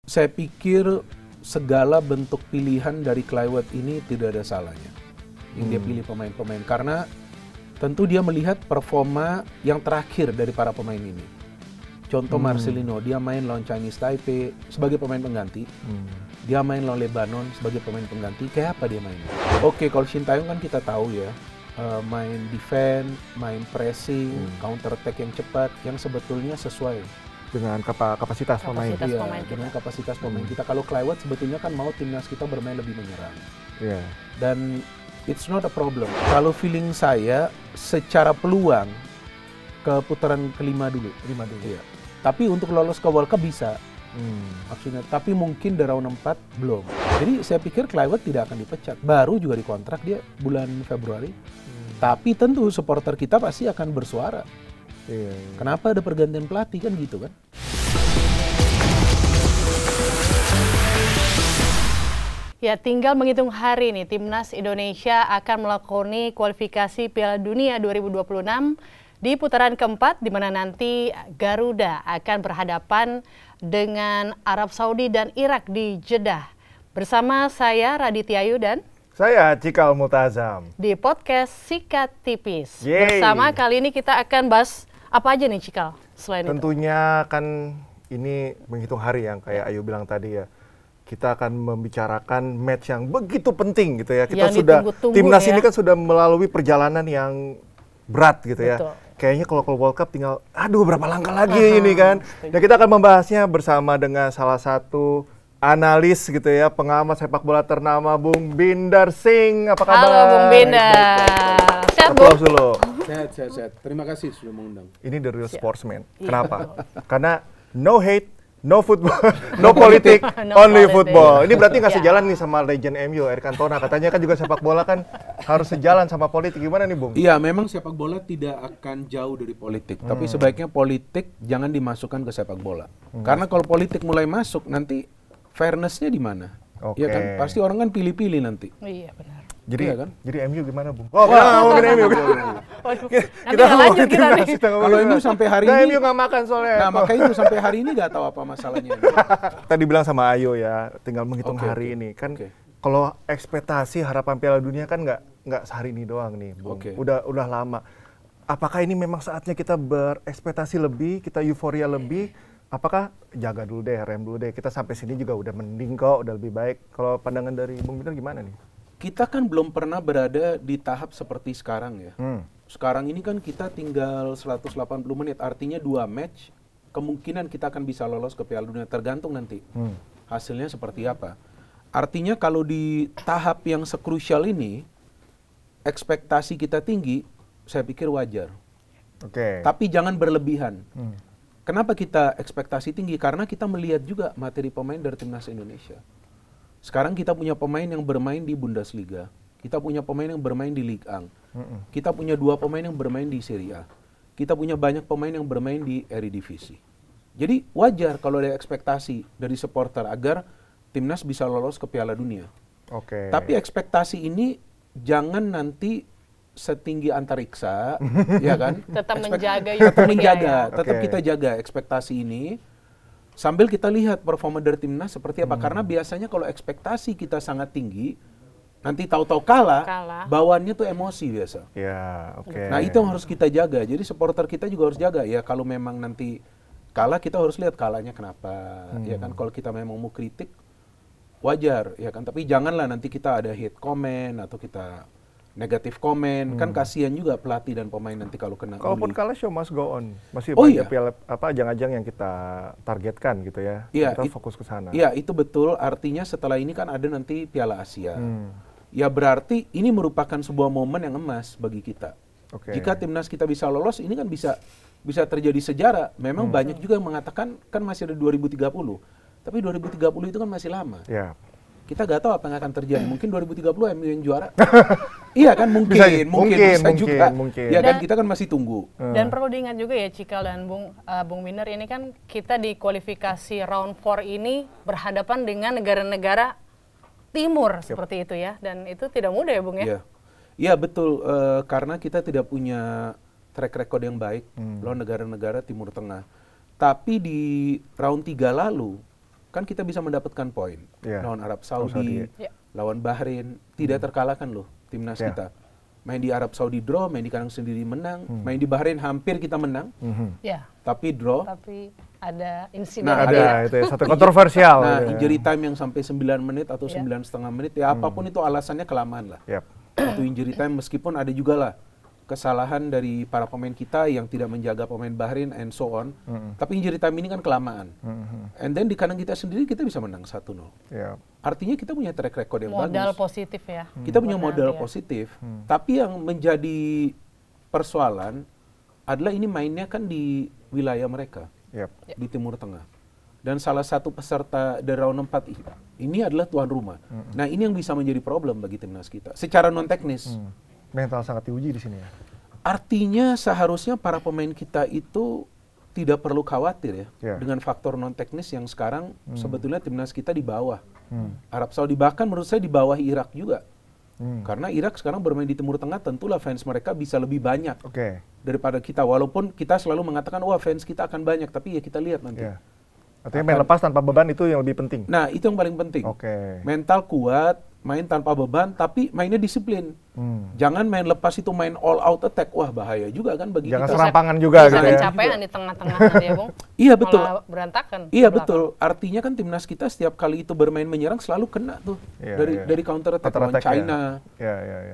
Saya pikir segala bentuk pilihan dari Kluivert ini tidak ada salahnya. Yang dia pilih pemain-pemain karena tentu dia melihat performa yang terakhir dari para pemain ini. Contoh Marcelino, dia main lawan Chinese Taipei sebagai pemain pengganti. Dia main lawan Lebanon sebagai pemain pengganti. Kayak apa dia main? Oke, kalau Shin Tae-yong kan kita tahu ya, main defense, main pressing, counter attack yang cepat, yang sebetulnya sesuai dengan kapasitas pemain. Dengan kapasitas pemain kita. Kalau Kluivert sebetulnya kan mau timnas kita bermain lebih menyerang. Iya. Dan it's not a problem. Kalau feeling saya secara peluang ke putaran kelima dulu. Iya. Tapi untuk lolos ke World Cup bisa. Maksudnya, tapi mungkin di round 4 belum. Jadi saya pikir Kluivert tidak akan dipecat. Baru juga dikontrak dia bulan Februari. Tapi tentu supporter kita pasti akan bersuara. Iya. Kenapa ada pergantian pelatih kan gitu kan? Ya, tinggal menghitung hari nih, Timnas Indonesia akan melakoni kualifikasi Piala Dunia 2026 di putaran keempat, di mana nanti Garuda akan berhadapan dengan Arab Saudi dan Irak di Jeddah. Bersama saya Raditya Ayu dan saya Cikal Multazam di podcast Sikat Tipis. Yeay. Bersama kali ini kita akan bahas apa aja nih Cikal selain tentunya itu? Kan ini menghitung hari yang kayak Ayu bilang tadi ya. Kita akan membicarakan match yang begitu penting gitu ya. Kita yang sudah timnas ya. Ini kan sudah melalui perjalanan yang berat gitu ya. Betul. Kayaknya kalau World Cup tinggal berapa langkah lagi ini kan. Dan kita akan membahasnya bersama dengan salah satu analis gitu ya, pengamat sepak bola ternama Bung Bindar Singh. Apa kabar? Halo Bung Bindar. Sehat, Bung? Applause dulu. Sehat. Terima kasih sudah mengundang. Ini the real sportsman. Kenapa? Karena no hate, no football, no politik, only football. Ini berarti nggak sejalan nih sama legend MU, Eric Cantona. Katanya kan juga sepak bola kan harus sejalan sama politik. Gimana nih, Bung? Iya, memang sepak bola tidak akan jauh dari politik. Tapi sebaiknya politik jangan dimasukkan ke sepak bola. Karena kalau politik mulai masuk, nanti fairness-nya di mana? Iya kan? Pasti orang kan pilih-pilih nanti. Iya, benar. Jadi, iya kan? Jadi MU gimana, Bung? Ngomongin MU. Kita lanjut kita nih. Kalau MU sampai hari ini, MU nggak makan soalnya. Nah, makanya itu sampai hari ini nggak tahu apa masalahnya. Tadi bilang sama Ayo ya, tinggal menghitung hari ini. Kan kalau ekspektasi harapan Piala Dunia kan nggak sehari ini doang nih, Bung. Udah lama. Apakah ini memang saatnya kita berekspektasi lebih, kita euforia lebih? Apakah jaga dulu deh, rem dulu deh. Kita sampai sini juga udah mending kok, udah lebih baik. Kalau pandangan dari Bung Bindar gimana nih? Kita kan belum pernah berada di tahap seperti sekarang ya. Sekarang ini kan kita tinggal 180 menit, artinya 2 match, kemungkinan kita akan bisa lolos ke Piala Dunia, tergantung nanti hasilnya seperti apa. Artinya kalau di tahap yang sekrusial ini, ekspektasi kita tinggi, saya pikir wajar. Tapi jangan berlebihan. Kenapa kita ekspektasi tinggi? Karena kita melihat juga materi pemain dari Timnas Indonesia. Sekarang kita punya pemain yang bermain di Bundesliga. Kita punya pemain yang bermain di Ligue 1. Kita punya 2 pemain yang bermain di Serie A. Kita punya banyak pemain yang bermain di Eredivisie. Jadi wajar kalau ada ekspektasi dari supporter agar Timnas bisa lolos ke Piala Dunia. Tapi ekspektasi ini jangan nanti setinggi antariksa, ya kan? Tetap tetap kita jaga ekspektasi ini sambil kita lihat performa dari timnas seperti apa. Karena biasanya kalau ekspektasi kita sangat tinggi, nanti tahu-tahu kalah, bawaannya tuh emosi biasa. Nah itu yang harus kita jaga. Jadi supporter kita juga harus jaga ya. Kalau memang nanti kalah, kita harus lihat kalahnya kenapa, ya kan? Kalau kita memang mau kritik, wajar, ya kan? Tapi janganlah nanti kita ada hate comment atau kita negatif komen, kan kasihan juga pelatih dan pemain nanti kalau kena. Kalaupun kalah, show must go on. Masih banyak ajang-ajang yang kita targetkan gitu ya. Kita fokus ke sana. Iya, itu betul. Artinya setelah ini kan ada nanti Piala Asia. Ya berarti ini merupakan sebuah momen yang emas bagi kita. Jika timnas kita bisa lolos, ini kan bisa terjadi sejarah. Memang banyak juga yang mengatakan kan masih ada 2030. Tapi 2030 itu kan masih lama. Kita nggak tahu apa yang akan terjadi. Mungkin 2030 MU yang juara. Iya kan, mungkin bisa juga. Ya kan, kita kan masih tunggu. Dan perlu diingat juga ya Cikal dan Bung Bindar, ini kan kita di kualifikasi round 4 ini berhadapan dengan negara-negara timur seperti itu ya. Dan itu tidak mudah ya Bung ya? Iya betul, karena kita tidak punya track record yang baik lawan negara-negara Timur Tengah. Tapi di round 3 lalu, kan kita bisa mendapatkan poin. Lawan Arab Saudi, lawan Bahrain, tidak terkalahkan loh timnas kita. Main di Arab Saudi draw, main di kandang sendiri menang, main di Bahrain hampir kita menang, tapi draw. Tapi ada insiden. Nah, ada itu ya, satu kontroversial. Nah, injury time yang sampai 9 menit atau 9,5 menit, ya apapun itu alasannya kelamaan lah. Itu injury time, meskipun ada juga lah kesalahan dari para pemain kita yang tidak menjaga pemain Bahrain and so on. Tapi injury time ini kan kelamaan. And then di kandang kita sendiri kita bisa menang 1-0. Artinya kita punya track record yang bagus. Modal positif ya. Kita punya modal positif. Tapi yang menjadi persoalan adalah ini mainnya kan di wilayah mereka. Di Timur Tengah. Dan salah satu peserta dari round 4 ini adalah tuan rumah. Nah, ini yang bisa menjadi problem bagi timnas kita. Secara non-teknis. Mental sangat diuji di sini ya. Artinya seharusnya para pemain kita itu tidak perlu khawatir ya dengan faktor non teknis yang sekarang sebetulnya timnas kita di bawah. Arab Saudi bahkan menurut saya di bawah Irak juga. Karena Irak sekarang bermain di Timur Tengah, tentulah fans mereka bisa lebih banyak daripada kita. Walaupun kita selalu mengatakan wah fans kita akan banyak, tapi ya kita lihat nanti. Artinya main lepas tanpa beban itu yang lebih penting. Nah, itu yang paling penting. Mental kuat, main tanpa beban, tapi mainnya disiplin. Jangan main lepas itu main all out attack. Wah, bahaya juga kan bagi kita. Jangan kita. serampangan juga gitu ya. Capean di tengah-tengah nanti ya, Bung. Iya, betul. Malah berantakan. Iya, betul. Artinya kan timnas kita setiap kali itu bermain menyerang selalu kena tuh. Dari counter attack lawan China.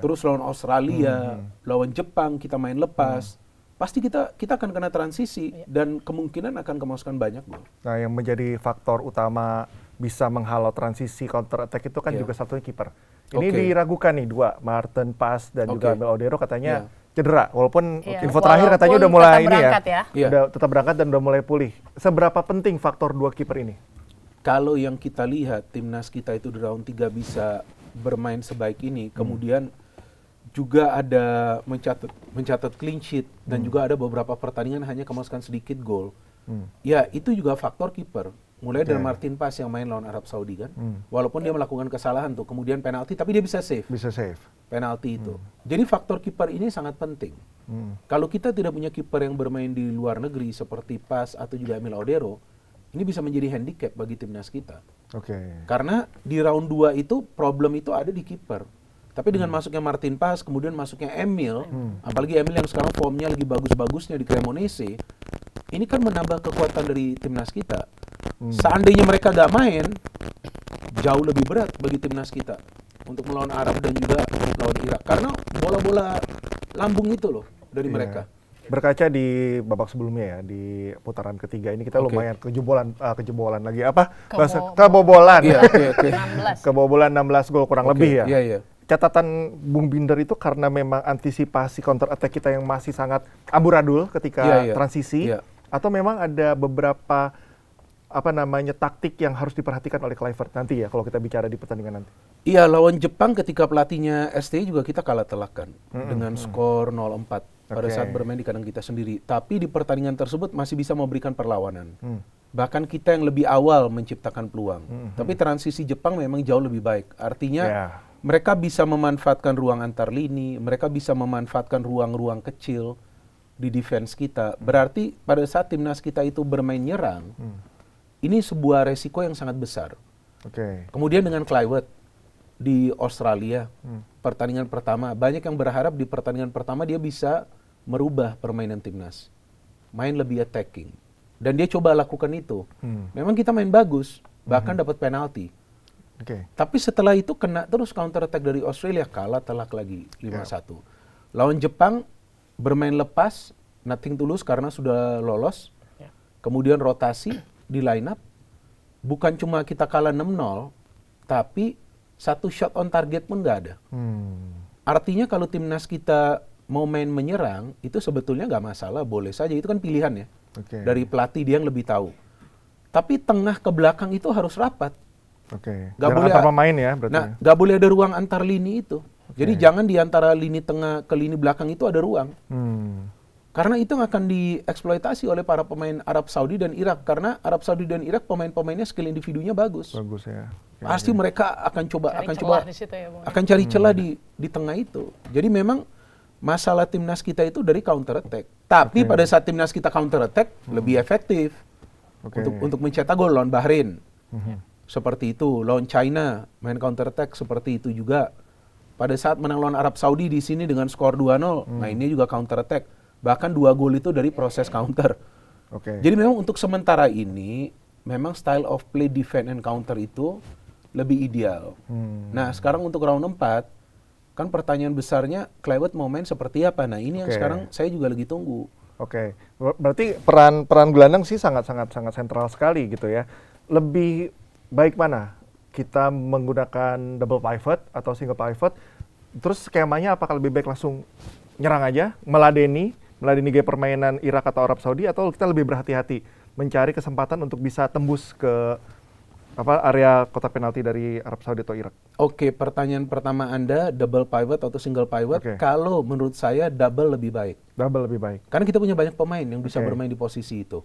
Terus lawan Australia, lawan Jepang kita main lepas. Pasti kita akan kena transisi dan kemungkinan akan kemasukan banyak gol. Nah, yang menjadi faktor utama bisa menghalau transisi counter attack itu kan juga satunya kiper. Ini diragukan nih dua, Maarten Paes dan juga Emil Odero katanya cedera. Walaupun info terakhir katanya udah mulai ini udah tetap berangkat dan udah mulai pulih. Seberapa penting faktor dua kiper ini? Kalau yang kita lihat timnas kita itu di round 3 bisa bermain sebaik ini, kemudian juga ada mencatat clean sheet dan juga ada beberapa pertandingan hanya kemasukan sedikit gol. Ya, itu juga faktor kiper. Mulai dari Martin Paes yang main lawan Arab Saudi kan. Walaupun dia melakukan kesalahan tuh, kemudian penalti, tapi dia bisa save. Bisa save. Penalti itu. Jadi faktor kiper ini sangat penting. Kalau kita tidak punya kiper yang bermain di luar negeri seperti Paes atau juga Emil Odero, ini bisa menjadi handicap bagi timnas kita. Karena di round 2 itu problem itu ada di kiper. Tapi dengan masuknya Martin Paes, kemudian masuknya Emil, apalagi Emil yang sekarang formnya lagi bagus-bagusnya di Cremonese, ini kan menambah kekuatan dari timnas kita. Seandainya mereka gak main, jauh lebih berat bagi timnas kita untuk melawan Arab dan juga melawan Irak. Karena bola-bola lambung itu loh dari mereka. Berkaca di babak sebelumnya ya, di putaran ketiga ini kita lumayan kejebolan lagi apa? Kebobolan. Kebobolan 16 gol kurang lebih ya. Catatan Bung Binder itu karena memang antisipasi counter attack kita yang masih sangat amburadul ketika transisi, atau memang ada beberapa taktik yang harus diperhatikan oleh Kluivert nanti ya kalau kita bicara di pertandingan nanti. Iya, lawan Jepang ketika pelatihnya STI juga kita kalah telak kan dengan skor 0-4 pada saat bermain di kandang kita sendiri. Tapi di pertandingan tersebut masih bisa memberikan perlawanan. Bahkan kita yang lebih awal menciptakan peluang. Tapi transisi Jepang memang jauh lebih baik. Artinya mereka bisa memanfaatkan ruang antar lini, mereka bisa memanfaatkan ruang-ruang kecil di defense kita. Berarti pada saat timnas kita itu bermain nyerang, ini sebuah resiko yang sangat besar. Kemudian dengan Kluivert di Australia, pertandingan pertama, banyak yang berharap di pertandingan pertama dia bisa merubah permainan timnas. Main lebih attacking. Dan dia coba lakukan itu. Memang kita main bagus, bahkan dapat penalti. Tapi setelah itu kena terus counter attack dari Australia, kalah telak lagi 5-1. Lawan Jepang bermain lepas, nothing tulus karena sudah lolos. Kemudian rotasi di line up. Bukan cuma kita kalah 6-0, tapi satu shot on target pun nggak ada. Artinya kalau timnas kita mau main menyerang, itu sebetulnya nggak masalah, boleh saja. Itu kan pilihan ya. Dari pelatih dia yang lebih tahu. Tapi tengah ke belakang itu harus rapat. Gak boleh antar pemain ya berarti. Nah, gak boleh ada ruang antar lini itu. Jadi jangan di antara lini tengah ke lini belakang itu ada ruang. Karena itu akan dieksploitasi oleh para pemain Arab Saudi dan Irak. Karena Arab Saudi dan Irak pemain-pemainnya skill individunya bagus. Bagus ya. Pasti mereka akan cari celah di tengah itu. Jadi memang masalah timnas kita itu dari counter attack. Tapi pada saat timnas kita counter attack lebih efektif untuk mencetak gol lawan Bahrain. Seperti itu. Lawan China main counter attack seperti itu juga. Pada saat menang lawan Arab Saudi di sini dengan skor 2-0, mainnya juga counter attack. Bahkan 2 gol itu dari proses counter. Jadi memang untuk sementara ini memang style of play defense and counter itu lebih ideal. Nah, sekarang untuk round 4 kan pertanyaan besarnya Kluivert mau main seperti apa? Nah, ini yang sekarang saya juga lagi tunggu. Berarti peran gelandang sih sangat sentral sekali gitu ya. Lebih baik mana? Kita menggunakan double pivot atau single pivot? Terus skemanya apakah lebih baik langsung nyerang aja, meladeni gaya permainan Irak atau Arab Saudi, atau kita lebih berhati-hati mencari kesempatan untuk bisa tembus ke area kotak penalti dari Arab Saudi atau Irak? Pertanyaan pertama Anda, double pivot atau single pivot, kalau menurut saya double lebih baik. Double lebih baik. Karena kita punya banyak pemain yang bisa bermain di posisi itu.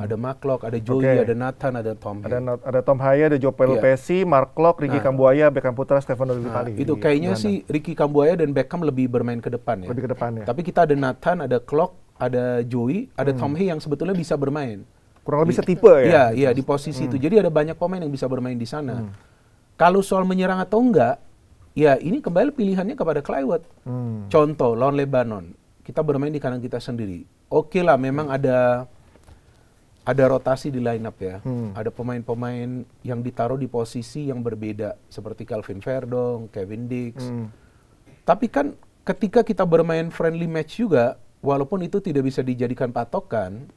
Ada McClough, ada Joey, ada Nathan, ada Tom Hay. Ada Tom Hay, ada Joe Pelopesi, Mark Klok, Ricky Kambuaya, Beckham Putra, Stefano Lillipali. Itu kayaknya sih Ricky Kambuaya dan Beckham lebih bermain ke depan ya. Lebih ke depan ya. Tapi kita ada Nathan, ada Klok, ada Joey, ada Tom Hay yang sebetulnya bisa bermain. Kurang lebih setipe ya? Iya, di posisi itu. Jadi ada banyak pemain yang bisa bermain di sana. Kalau soal menyerang atau enggak, ya ini kembali pilihannya kepada Kluivert. Contoh, lawan Lebanon, kita bermain di kanan kita sendiri. Oke lah, memang ada rotasi di line up ya. Ada pemain-pemain yang ditaruh di posisi yang berbeda, seperti Calvin Verdong, Kevin Dix. Tapi kan ketika kita bermain friendly match juga, walaupun itu tidak bisa dijadikan patokan,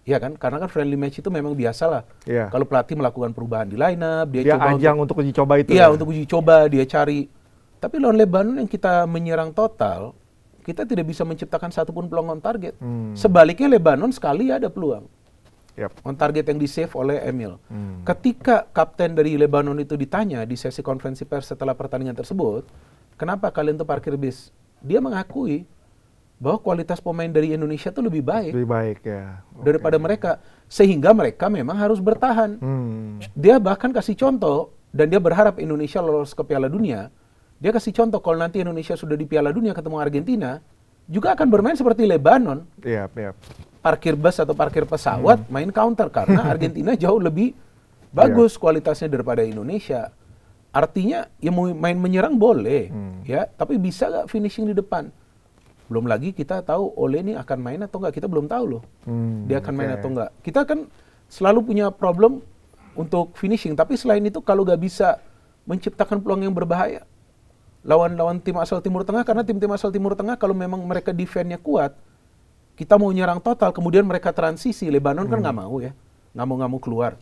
ya kan, karena kan friendly match itu memang biasalah. Kalau pelatih melakukan perubahan di line up, dia coba ajang untuk uji coba itu. Iya, untuk uji coba dia cari. Tapi lawan Lebanon yang kita menyerang total, kita tidak bisa menciptakan satupun peluang on target. Sebaliknya Lebanon sekali ada peluang. On target yang di-save oleh Emil. Ketika kapten dari Lebanon itu ditanya di sesi konferensi pers setelah pertandingan tersebut, kenapa kalian tuh parkir bis? Dia mengakui bahwa kualitas pemain dari Indonesia itu lebih baik ya daripada mereka, sehingga mereka memang harus bertahan. Dia bahkan kasih contoh, dan dia berharap Indonesia lolos ke Piala Dunia. Dia kasih contoh kalau nanti Indonesia sudah di Piala Dunia ketemu Argentina, juga akan bermain seperti Lebanon. Parkir bus atau parkir pesawat, main counter, karena Argentina jauh lebih bagus kualitasnya daripada Indonesia. Artinya ya main menyerang boleh, ya, tapi bisa nggak finishing di depan? Belum lagi kita tahu Ole ini akan main atau enggak, kita belum tahu loh. Dia akan main atau enggak. Kita kan selalu punya problem untuk finishing, tapi selain itu kalau nggak bisa menciptakan peluang yang berbahaya lawan tim asal Timur Tengah, karena tim asal Timur Tengah kalau memang mereka defense-nya kuat, kita mau nyerang total, kemudian mereka transisi. Lebanon kan nggak mau ya, nggak mau keluar.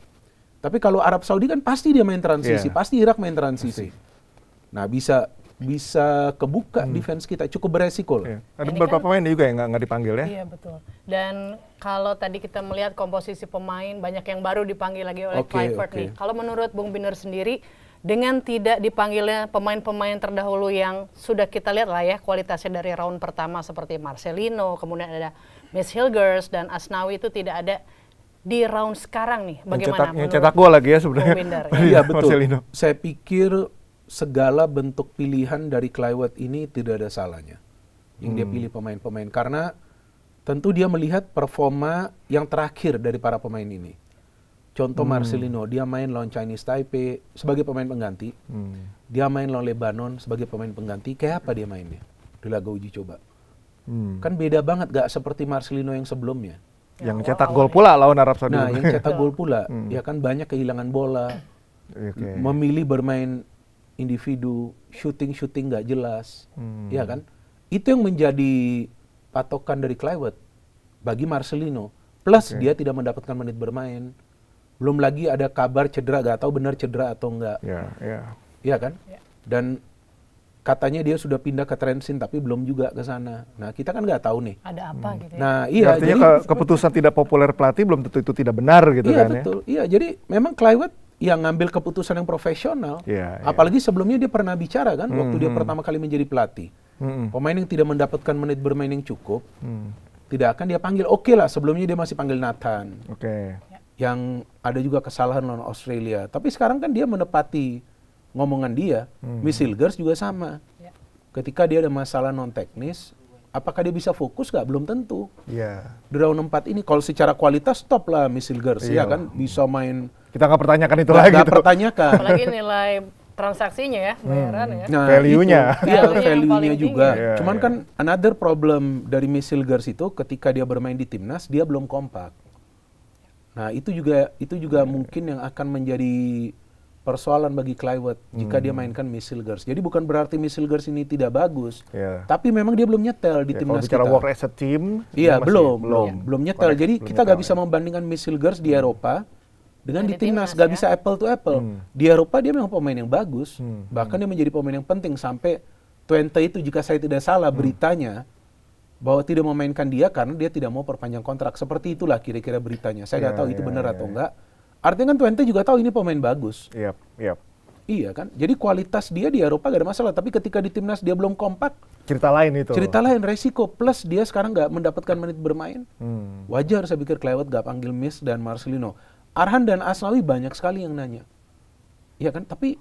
Tapi kalau Arab Saudi kan pasti dia main transisi, pasti Irak main transisi. Nah, bisa kebuka defense kita, cukup beresiko loh. Ada beberapa pemain juga yang nggak dipanggil ya? Iya, betul. Dan kalau tadi kita melihat komposisi pemain, banyak yang baru dipanggil lagi oleh Kluivert nih. Kalau menurut Bung Binder sendiri, dengan tidak dipanggilnya pemain-pemain terdahulu yang sudah kita lihat lah ya kualitasnya dari round pertama seperti Marcelino, kemudian ada Mes Hilgers dan Asnawi, itu tidak ada di round sekarang nih. Bagaimana? Yang cetak gol lagi ya sebenarnya. Iya, betul. Saya pikir segala bentuk pilihan dari Kluivert ini tidak ada salahnya yang dia pilih pemain-pemain, karena tentu dia melihat performa yang terakhir dari para pemain ini. Contoh Marcelino, dia main lawan Chinese Taipei sebagai pemain pengganti, dia main lawan Lebanon sebagai pemain pengganti. Kayak apa dia mainnya di laga uji coba? Kan beda banget, gak seperti Marcelino yang sebelumnya. Yang cetak gol pula lawan Arab Saudi. Nah, yang cetak gol pula, ya kan banyak kehilangan bola, memilih bermain individu, shooting nggak jelas, ya kan? Itu yang menjadi patokan dari Kluivert bagi Marcelino. Plus dia tidak mendapatkan menit bermain. Belum lagi ada kabar cedera, nggak tahu benar cedera atau enggak. Iya kan? Dan katanya dia sudah pindah ke Trensin, tapi belum juga ke sana. Nah, kita kan nggak tahu nih. Ada apa gitu ya? Nah, iya. Artinya jadi keputusan tidak populer pelatih belum tentu itu tidak benar gitu kan ya? Iya, betul. Iya, jadi memang Kluivert yang ngambil keputusan yang profesional. Apalagi sebelumnya dia pernah bicara kan, waktu dia pertama kali menjadi pelatih. Pemain yang tidak mendapatkan menit bermain yang cukup, tidak akan dia panggil. Oke lah, sebelumnya dia masih panggil Nathan. Yang ada juga kesalahan lawan Australia. Tapi sekarang kan dia menepati ngomongan dia. Mes Hilgers juga sama. Ketika dia ada masalah non teknis, apakah dia bisa fokus nggak? Belum tentu. Iya. Di round 4 ini kalau secara kualitas top lah Misilgers, ya kan bisa main. Kita nggak pertanyakan itu lagi. Nggak pertanyakan. Apalagi nilai transaksinya ya, bayaran ya. Nah, value-nya. Iya, value-nya juga. Iya, Cuman kan another problem dari Misilgers itu ketika dia bermain di timnas dia belum kompak. Nah, itu juga mungkin yang akan menjadi persoalan bagi Kluivert jika dia mainkan Misilgers. Jadi bukan berarti Misilgers ini tidak bagus, tapi memang dia belum nyetel di timnas kita. Kalau bicara work as a team, iya belum nyetel. Jadi kita nggak bisa membandingkan Misilgers di Eropa dengan di timnas, nggak bisa apple to apple. Di Eropa dia memang pemain yang bagus, bahkan dia menjadi pemain yang penting sampai Twente itu jika saya tidak salah beritanya bahwa tidak memainkan dia karena dia tidak mau perpanjang kontrak. Seperti itulah kira-kira beritanya. Saya nggak tahu itu benar atau enggak. Artinya kan Twente juga tahu ini pemain bagus. Iya kan? Jadi kualitas dia di Eropa gak ada masalah. Tapi ketika di timnas dia belum kompak. Cerita lain itu. Cerita lain, resiko. Plus dia sekarang gak mendapatkan menit bermain. Wajar saya pikir Kluivert gak panggil Miss dan Marcelino. Arhan dan Asnawi banyak sekali yang nanya. Iya kan? Tapi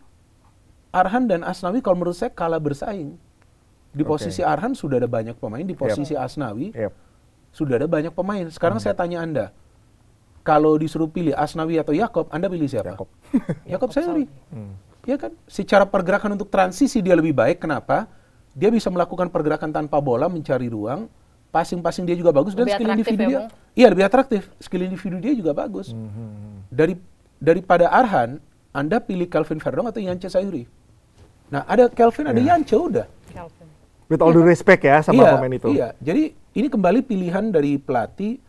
Arhan dan Asnawi kalau menurut saya kalah bersaing. Di posisi Arhan sudah ada banyak pemain. Di posisi Asnawi sudah ada banyak pemain. Sekarang saya tanya Anda. Kalau disuruh pilih Asnawi atau Yakob, Anda pilih siapa? Yakob Sayuri. Ya kan? Secara pergerakan untuk transisi dia lebih baik. Kenapa? Dia bisa melakukan pergerakan tanpa bola, mencari ruang. Passing-passing dia juga bagus. Dan skill individu dia. Iya, lebih atraktif. Skill individu dia juga bagus. Daripada Arhan, Anda pilih Kelvin Verdong atau Yance Sayuri. Nah, ada Kelvin, ada Yance, udah. With all due respect ya sama pemain itu. Iya, jadi ini kembali pilihan dari pelatih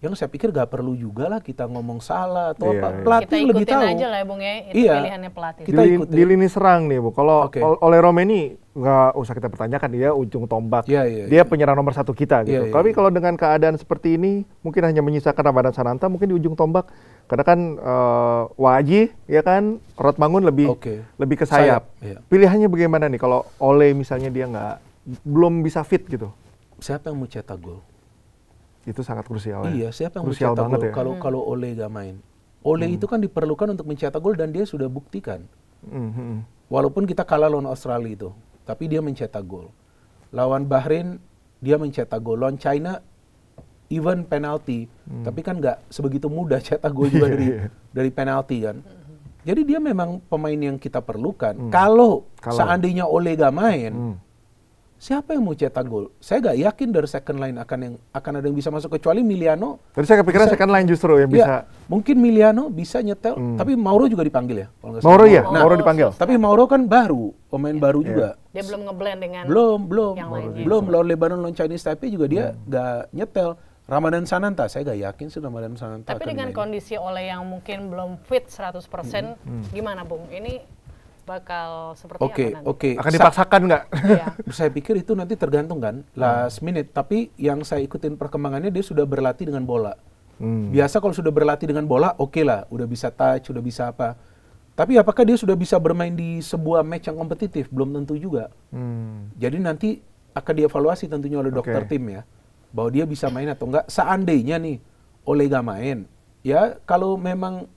yang saya pikir gak perlu juga lah kita ngomong salah atau apa. Pelatih kita lebih tahu. Kita aja lah ya Bung ya, itu pilihannya pelatih. Di lini serang nih Bu, kalau oleh Romeni nggak usah kita pertanyakan, dia ujung tombak. Dia penyerang nomor 1 kita gitu. Tapi kalau dengan keadaan seperti ini, mungkin hanya menyisakan Ramadan Sananta mungkin di ujung tombak. Karena kan Waji, ya kan, Rotmangun lebih ke sayap. Pilihannya bagaimana nih kalau Ole misalnya dia belum bisa fit gitu? Siapa yang mau cetak gol? Itu sangat krusial ya. Iya, siapa yang mencetak gol kalau Ole gak main? Ole itu kan diperlukan untuk mencetak gol dan dia sudah buktikan. Walaupun kita kalah lawan Australia itu, tapi dia mencetak gol. Lawan Bahrain dia mencetak gol. Lawan China even penalti, tapi kan nggak sebegitu mudah cetak gol juga dari penalti kan. Jadi dia memang pemain yang kita perlukan. Kalau seandainya Ole gak main, siapa yang mau cetak gol? Saya nggak yakin dari second line akan ada yang bisa masuk kecuali Miliano. Tadi saya kepikiran second line justru yang bisa. Mungkin Miliano bisa nyetel, tapi Mauro juga dipanggil ya. Mauro ya, Mauro dipanggil. Tapi Mauro kan baru, pemain baru juga. Dia belum ngeblend dengan yang lainnya. Belum lawan Lebanon, lawan Chinese Taipei juga dia nggak nyetel. Ramadan Sananta, saya nggak yakin sih Ramadan Sananta. Tapi dengan kondisi Ole yang mungkin belum fit 100%, gimana Bung? Ini bakal seperti apa nanti? Akan dipaksakan nggak? Saya pikir itu nanti tergantung kan, last minute. Tapi yang saya ikutin perkembangannya dia sudah berlatih dengan bola. Biasa kalau sudah berlatih dengan bola, oke lah, udah bisa touch, udah bisa apa. Tapi apakah dia sudah bisa bermain di sebuah match yang kompetitif? Belum tentu juga. Jadi nanti akan dievaluasi tentunya oleh dokter tim ya, bahwa dia bisa main atau enggak. Seandainya nih Ole gak main, ya kalau memang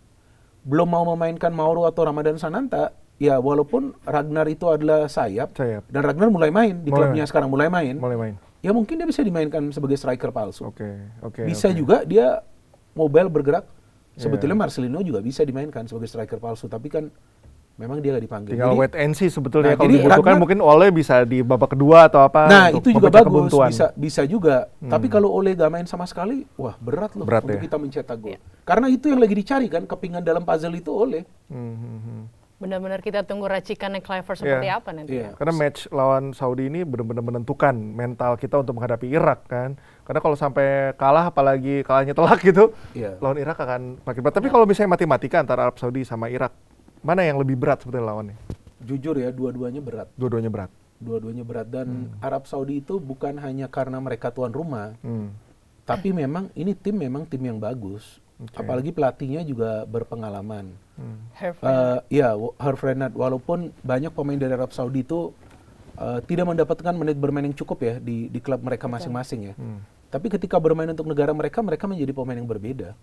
belum mau memainkan Mauro atau Ramadan Sananta, ya walaupun Ragnar itu adalah sayap. Dan Ragnar mulai main di klubnya sekarang, mulai main. Ya mungkin dia bisa dimainkan sebagai striker palsu. Bisa juga dia mobile bergerak. Sebetulnya Marcelino juga bisa dimainkan sebagai striker palsu, tapi kan memang dia gak dipanggil. Tinggal wait and see sebetulnya. Kalau dibutuhkan Ragnar, mungkin Ole bisa di babak kedua atau apa. Nah itu juga bagus, bisa juga. Tapi kalau Ole gak main sama sekali, wah berat loh untuk kita mencetak gol. Karena itu yang lagi dicari kan, kepingan dalam puzzle itu Ole. Benar-benar kita tunggu racikannya Kluivert seperti apa nanti. Karena match lawan Saudi ini benar-benar menentukan mental kita untuk menghadapi Irak kan. Karena kalau sampai kalah, apalagi kalahnya telak gitu, lawan Irak akan makin berat. Tapi kalau misalnya matematika antara Arab Saudi sama Irak, mana yang lebih berat sebetulnya lawannya? Jujur ya, dua-duanya berat. Dua-duanya berat. Dan Arab Saudi itu bukan hanya karena mereka tuan rumah, tapi memang ini tim yang bagus. Apalagi pelatihnya juga berpengalaman. Herve Renard. Walaupun banyak pemain dari Arab Saudi itu tidak mendapatkan menit bermain yang cukup ya di klub mereka masing-masing ya. Tapi ketika bermain untuk negara mereka menjadi pemain yang berbeda.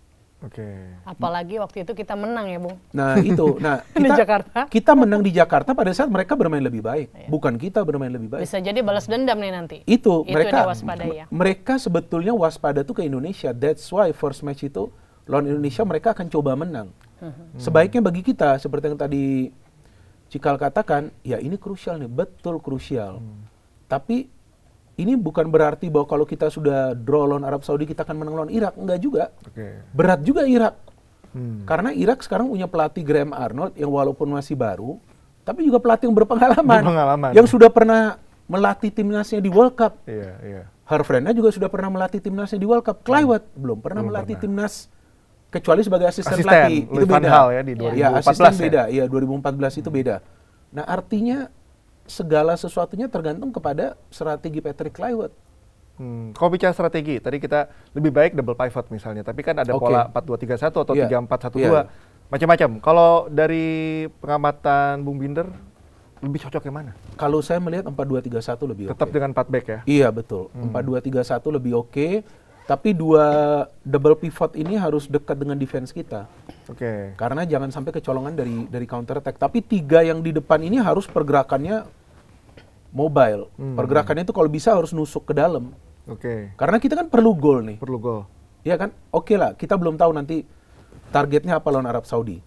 Apalagi waktu itu kita menang ya, Bung. Nah itu, di Jakarta. Kita menang di Jakarta pada saat mereka bermain lebih baik, bukan kita bermain lebih baik. Bisa jadi balas dendam nih nanti. Itu mereka sebetulnya waspada tuh ke Indonesia. That's why first match itu lawan Indonesia mereka akan coba menang. Sebaiknya bagi kita seperti yang tadi Cikal katakan, ya ini krusial nih, betul krusial. Tapi ini bukan berarti bahwa kalau kita sudah draw lawan Arab Saudi kita akan menang lawan Irak, enggak juga. Berat juga Irak. Karena Irak sekarang punya pelatih Graham Arnold yang walaupun masih baru, tapi juga pelatih yang berpengalaman. Yang sudah pernah melatih timnasnya di World Cup. Harfrena juga sudah pernah melatih timnasnya di World Cup. Kluivert belum pernah melatih timnas kecuali sebagai asisten pelatih. Itu beda. Ya, di 2014 ya, asisten beda. Ya, 2014 itu beda. Nah, artinya segala sesuatunya tergantung kepada strategi Patrick Kluivert. Kalau bicara strategi, tadi kita lebih baik double pivot misalnya, tapi kan ada pola 4-2-3-1 atau 3-4-1-2, macam-macam. Kalau dari pengamatan Bung Binder, lebih cocok yang mana? Kalau saya melihat 4-2-3-1 lebih oke. Tetap dengan 4 back ya? Iya, betul. 4-2-3-1 lebih oke. Tapi dua double pivot ini harus dekat dengan defense kita. Karena jangan sampai kecolongan dari counter attack. Tapi 3 yang di depan ini harus pergerakannya mobile. Pergerakannya itu kalau bisa harus nusuk ke dalam. Karena kita kan perlu gol nih. Perlu gol. Iya kan? Oke lah, kita belum tahu nanti targetnya apa lawan Arab Saudi.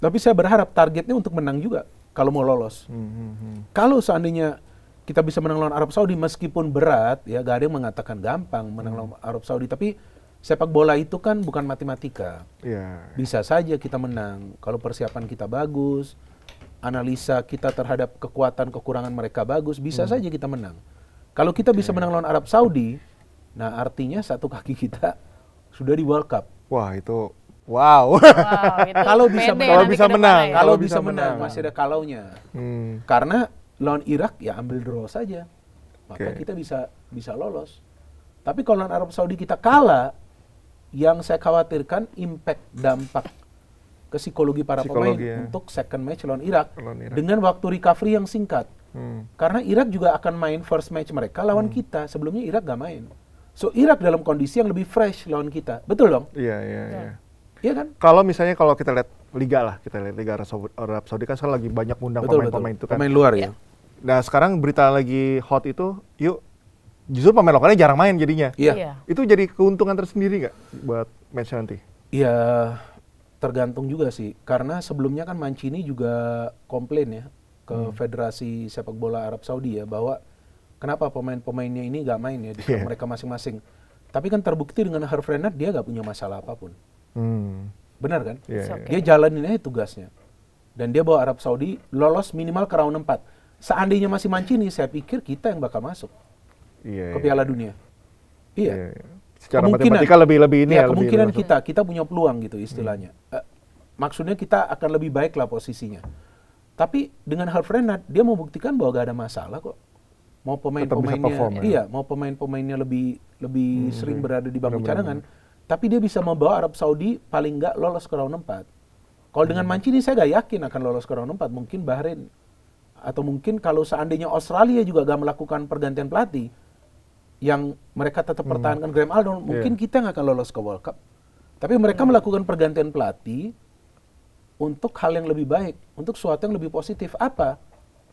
Tapi saya berharap targetnya untuk menang juga kalau mau lolos. Kalau seandainya kita bisa menang lawan Arab Saudi meskipun berat, ya gak ada yang mengatakan gampang menang lawan Arab Saudi, tapi sepak bola itu kan bukan matematika. Bisa saja kita menang kalau persiapan kita bagus, analisa kita terhadap kekuatan kekurangan mereka bagus, bisa saja kita menang. Kalau kita bisa menang lawan Arab Saudi, nah artinya satu kaki kita sudah di World Cup. Wah, itu wow. Kalau bisa menang, masih ada kalaunya. Karena lawan Irak ya ambil draw saja, maka kita bisa lolos. Tapi kalau lawan Arab Saudi kita kalah, yang saya khawatirkan dampak ke psikologi para pemain untuk second match lawan Irak dengan waktu recovery yang singkat. Karena Irak juga akan main first match mereka lawan kita, sebelumnya Irak gak main. So Irak dalam kondisi yang lebih fresh lawan kita, betul dong? Iya kan? Kalau misalnya kalau kita lihat Liga Arab Saudi kan sekarang lagi banyak undang pemain-pemain itu kan. Pemain luar ya. Nah sekarang berita lagi hot itu, justru pemain lokalnya jarang main jadinya. Itu jadi keuntungan tersendiri nggak buat match nanti? Iya, tergantung juga sih. Karena sebelumnya kan Mancini juga komplain ya ke Federasi Sepak Bola Arab Saudi ya, bahwa kenapa pemain-pemainnya ini nggak main ya di mereka masing-masing. Tapi kan terbukti dengan Harfrenat dia nggak punya masalah apapun. Benar kan? Dia jalanin aja tugasnya. Dan dia bawa Arab Saudi lolos minimal ke round 4. Seandainya masih Mancini, saya pikir kita yang bakal masuk ke Piala Dunia. Secara matematika lebih ini ya. Kemungkinan kita punya peluang gitu istilahnya. Maksudnya kita akan lebih baik lah posisinya. Tapi dengan Harfrenat, dia mau buktikan bahwa gak ada masalah kok. Mau pemain-pemainnya, mau pemain-pemainnya lebih sering berada di bangku cadangan. Tapi dia bisa membawa Arab Saudi paling nggak lolos ke round 4. Kalau dengan Mancini saya gak yakin akan lolos ke round 4. Mungkin Bahrain. Atau mungkin kalau seandainya Australia juga gak melakukan pergantian pelatih, yang mereka tetap pertahankan Graham Arnold, mungkin kita nggak akan lolos ke World Cup. Tapi mereka melakukan pergantian pelatih untuk hal yang lebih baik, untuk sesuatu yang lebih positif. Apa?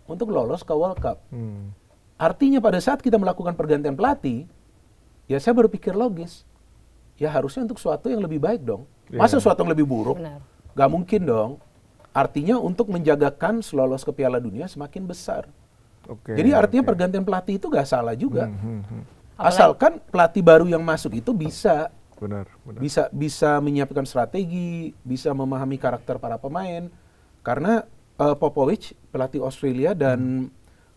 Untuk lolos ke World Cup. Artinya pada saat kita melakukan pergantian pelatih, ya saya berpikir logis, ya harusnya untuk sesuatu yang lebih baik dong. Masa sesuatu yang lebih buruk? Gak mungkin dong. Artinya untuk menjagakan lolos ke Piala Dunia semakin besar. Jadi artinya pergantian pelatih itu gak salah juga. Asalkan pelatih baru yang masuk itu bisa bisa menyiapkan strategi, bisa memahami karakter para pemain. Karena Popovic, pelatih Australia, dan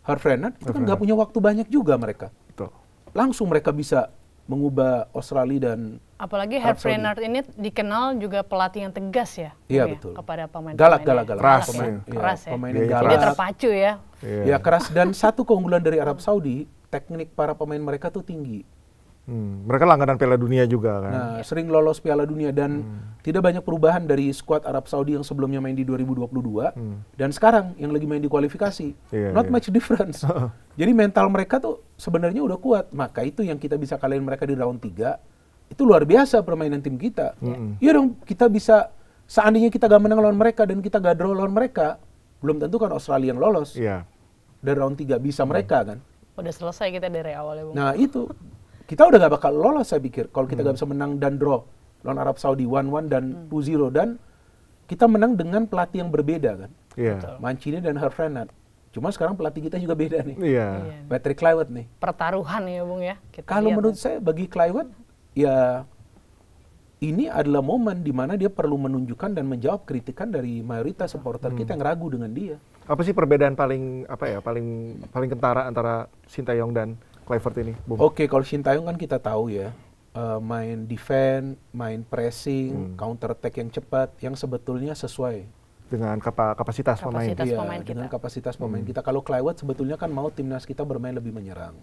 Harfrenat itu kan gak punya waktu banyak juga mereka. Langsung mereka bisa mengubah Australia dan apalagi Harfrenat ini dikenal juga pelatih yang tegas ya. Iya, betul. Kepada pemain. Galak. Keras ya. Pemainnya galak. Jadi terpacu ya. Ya keras, dan satu keunggulan dari Arab Saudi, teknik para pemain mereka tuh tinggi. Mereka langganan Piala Dunia juga kan. Nah, sering lolos Piala Dunia dan tidak banyak perubahan dari skuad Arab Saudi yang sebelumnya main di 2022 dan sekarang yang lagi main di kualifikasi. Not much difference. Jadi mental mereka tuh sebenarnya udah kuat. Maka itu yang kita bisa kalahin mereka di round 3. Itu luar biasa permainan tim kita. Iya dong, kita bisa, seandainya kita gak menang lawan mereka dan kita gak draw lawan mereka, belum tentu kan Australia yang lolos. Dari round 3 bisa mereka kan. Udah selesai kita dari awal ya, Bung. Nah itu, kita udah gak bakal lolos saya pikir. Kalau kita gak bisa menang dan draw lawan Arab Saudi 1-1 dan 2-0. Dan kita menang dengan pelatih yang berbeda kan. Mancini dan Herve Renard. Cuma sekarang pelatih kita juga beda nih. Patrick Kluivert nih. Pertaruhan ya Bung ya. Kalau menurut saya bagi Kluivert, ya ini adalah momen di mana dia perlu menunjukkan dan menjawab kritikan dari mayoritas supporter kita yang ragu dengan dia. Apa sih perbedaan paling kentara antara Sintayong dan Kluivert ini, Bung? Oke, kalau Sintayong kan kita tahu ya, main defense, main pressing, counter attack yang cepat, yang sebetulnya sesuai dengan kapasitas pemain. Dengan kapasitas pemain kita. Kalau Kluivert sebetulnya kan mau timnas kita bermain lebih menyerang.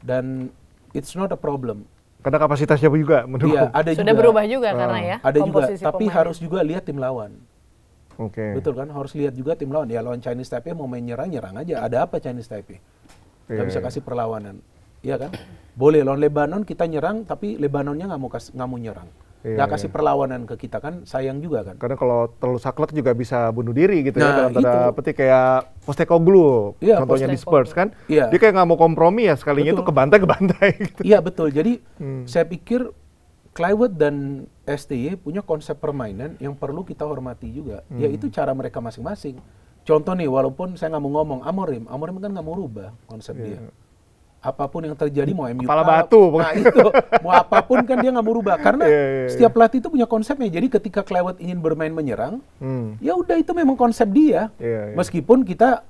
Dan it's not a problem. Karena kapasitasnya juga mendukung. Ada sudah juga berubah juga karena ya. Ada juga, tapi harus juga lihat tim lawan. Betul kan? Harus lihat juga tim lawan. Ya lawan Chinese Taipei mau main nyerang aja. Ada apa Chinese Taipei? Gak bisa kasih perlawanan. Iya kan? Boleh lawan Lebanon kita nyerang, tapi Lebanonnya nggak mau nyerang. Nggak kasih perlawanan ke kita kan, sayang juga kan. Karena kalau terlalu saklek juga bisa bunuh diri gitu ya, dalam tanda petik kayak Postecoglou, contohnya di Spurs kan. Dia kayak nggak mau kompromi ya, sekalinya itu kebantai gitu. Iya betul, jadi saya pikir Kluivert dan STY punya konsep permainan yang perlu kita hormati juga, yaitu cara mereka masing-masing. Contoh nih, walaupun saya nggak mau ngomong Amorim kan nggak mau rubah konsep dia. Apapun yang terjadi mau MU kepala batu, nah itu mau apapun kan dia nggak mau rubah karena setiap pelatih itu punya konsepnya. Jadi ketika Kluivert ingin bermain menyerang, ya udah itu memang konsep dia. Meskipun kita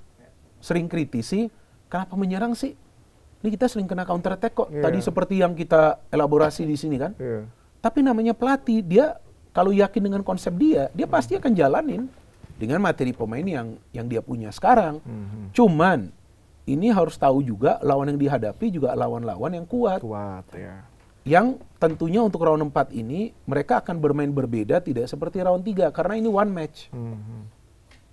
sering kritisi, kenapa menyerang sih? Ini kita sering kena counter attack kok. Tadi seperti yang kita elaborasi di sini kan. Tapi namanya pelatih, dia kalau yakin dengan konsep dia pasti akan jalanin dengan materi pemain yang dia punya sekarang. Cuman ini harus tahu juga lawan yang dihadapi juga lawan-lawan yang kuat. Yang tentunya untuk round 4 ini mereka akan bermain berbeda, tidak seperti round 3 karena ini one match.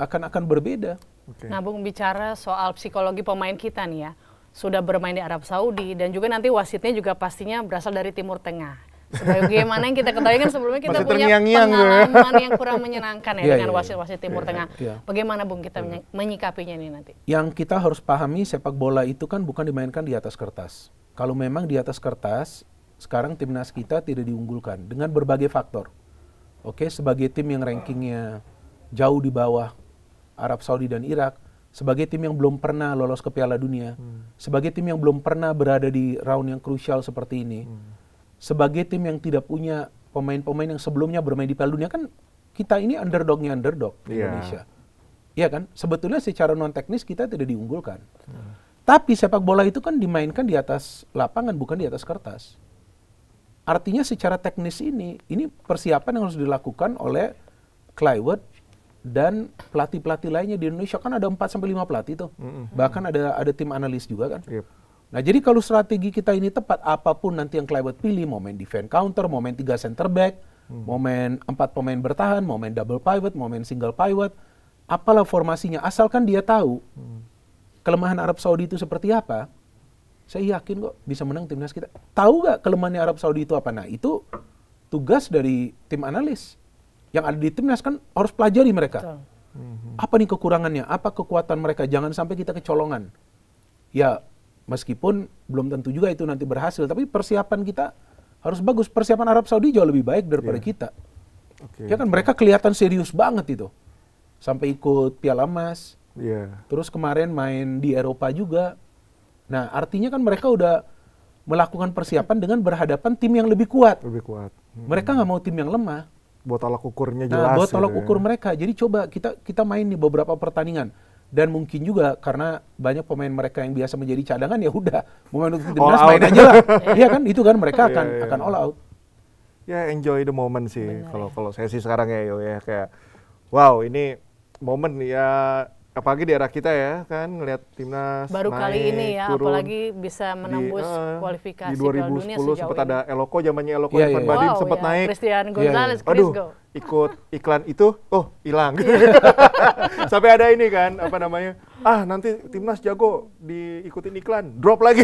Akan berbeda. Nah, Bung, bicara soal psikologi pemain kita nih ya. Sudah bermain di Arab Saudi dan juga nanti wasitnya juga pastinya berasal dari Timur Tengah. Sebagaimana yang kita ketahui kan sebelumnya kita punya pengalaman yang kurang menyenangkan ya dengan wasit-wasit Timur Tengah. Bagaimana Bung kita menyikapinya ini nanti? Yang kita harus pahami, sepak bola itu kan bukan dimainkan di atas kertas. Kalau memang di atas kertas, sekarang timnas kita tidak diunggulkan dengan berbagai faktor. Sebagai tim yang rankingnya jauh di bawah Arab Saudi dan Irak, sebagai tim yang belum pernah lolos ke Piala Dunia, sebagai tim yang belum pernah berada di round yang krusial seperti ini, sebagai tim yang tidak punya pemain-pemain yang sebelumnya bermain di Piala Dunia, kan kita ini underdognya underdog di Indonesia. Iya kan? Sebetulnya secara non teknis kita tidak diunggulkan. Tapi sepak bola itu kan dimainkan di atas lapangan, bukan di atas kertas. Artinya secara teknis ini persiapan yang harus dilakukan oleh Kluivert dan pelatih-pelatih lainnya di Indonesia. Kan ada 4-5 pelatih tuh. Bahkan ada tim analis juga kan. Nah jadi kalau strategi kita ini tepat, apapun nanti yang Kluivert pilih, mau main defense counter, mau main 3 center back, mau main 4 pemain bertahan, mau main double pivot, mau main single pivot, apalah formasinya, asalkan dia tahu kelemahan Arab Saudi itu seperti apa, saya yakin kok bisa menang timnas kita. Tahu gak kelemahannya Arab Saudi itu apa? Nah itu tugas dari tim analis yang ada di timnas, kan harus pelajari mereka. Apa nih kekurangannya, apa kekuatan mereka, jangan sampai kita kecolongan. Ya meskipun belum tentu juga itu nanti berhasil, tapi persiapan kita harus bagus. Persiapan Arab Saudi jauh lebih baik daripada kita. Ya kan mereka kelihatan serius banget itu. Sampai ikut Piala Emas. Terus kemarin main di Eropa juga. Nah, artinya kan mereka udah melakukan persiapan dengan berhadapan tim yang lebih kuat. Mereka nggak mau tim yang lemah. Buat tolak ukurnya jelas. Buat tolak ukur mereka. Jadi coba kita main nih beberapa pertandingan. Dan mungkin juga karena banyak pemain mereka yang biasa menjadi cadangan, ya udah mau main untuk timnas main aja lah. Iya kan, itu kan mereka akan all out. Ya enjoy the moment sih. Kalau saya sih sekarang ya kayak wow, ini momen ya, apalagi di era kita ya kan, ngelihat timnas baru naik, kali ini ya, turun, apalagi bisa menembus kualifikasi di 2010 sempat ada Eloko, zamannya Eloko, Evan Badim sempat naik. Christian Gonzalez, Chris go. ikut iklan itu, oh hilang. Sampai ada ini kan, apa namanya? Nanti timnas jago diikutin iklan, drop lagi.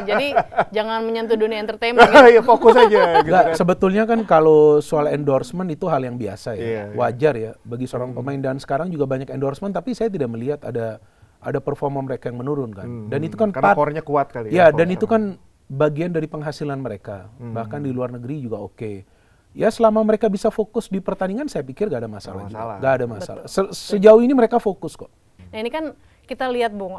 Jadi jangan menyentuh dunia entertainment. Ya fokus aja. Gitu kan. Sebetulnya kan kalau soal endorsement itu hal yang biasa ya, Iya. wajar ya bagi seorang pemain, dan sekarang juga banyak endorsement, tapi saya tidak melihat ada performa mereka yang menurun kan. Dan itu kan karena core-nya kuat kali ya. ya. Dan itu kan bagian dari penghasilan mereka, bahkan di luar negeri juga oke. Ya selama mereka bisa fokus di pertandingan, saya pikir gak ada masalah. Gak ada masalah. Sejauh ini mereka fokus kok. Nah ini kan kita lihat Bung,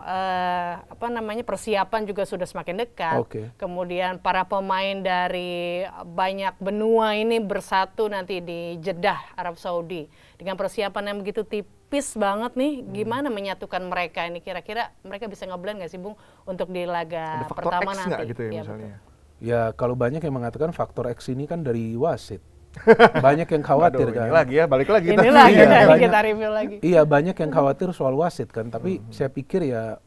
persiapan juga sudah semakin dekat. Kemudian para pemain dari banyak benua ini bersatu nanti di Jeddah, Arab Saudi. Dengan persiapan yang begitu tipis banget nih, gimana menyatukan mereka ini? Kira-kira mereka bisa ngeblend nggak sih Bung untuk di laga pertama X nanti? Gitu ya, misalnya. Ya kalau banyak yang mengatakan faktor X ini kan dari wasit. Banyak yang khawatir kan. Balik lagi. Kita review lagi. Iya, banyak yang khawatir soal wasit kan. Tapi saya pikir ya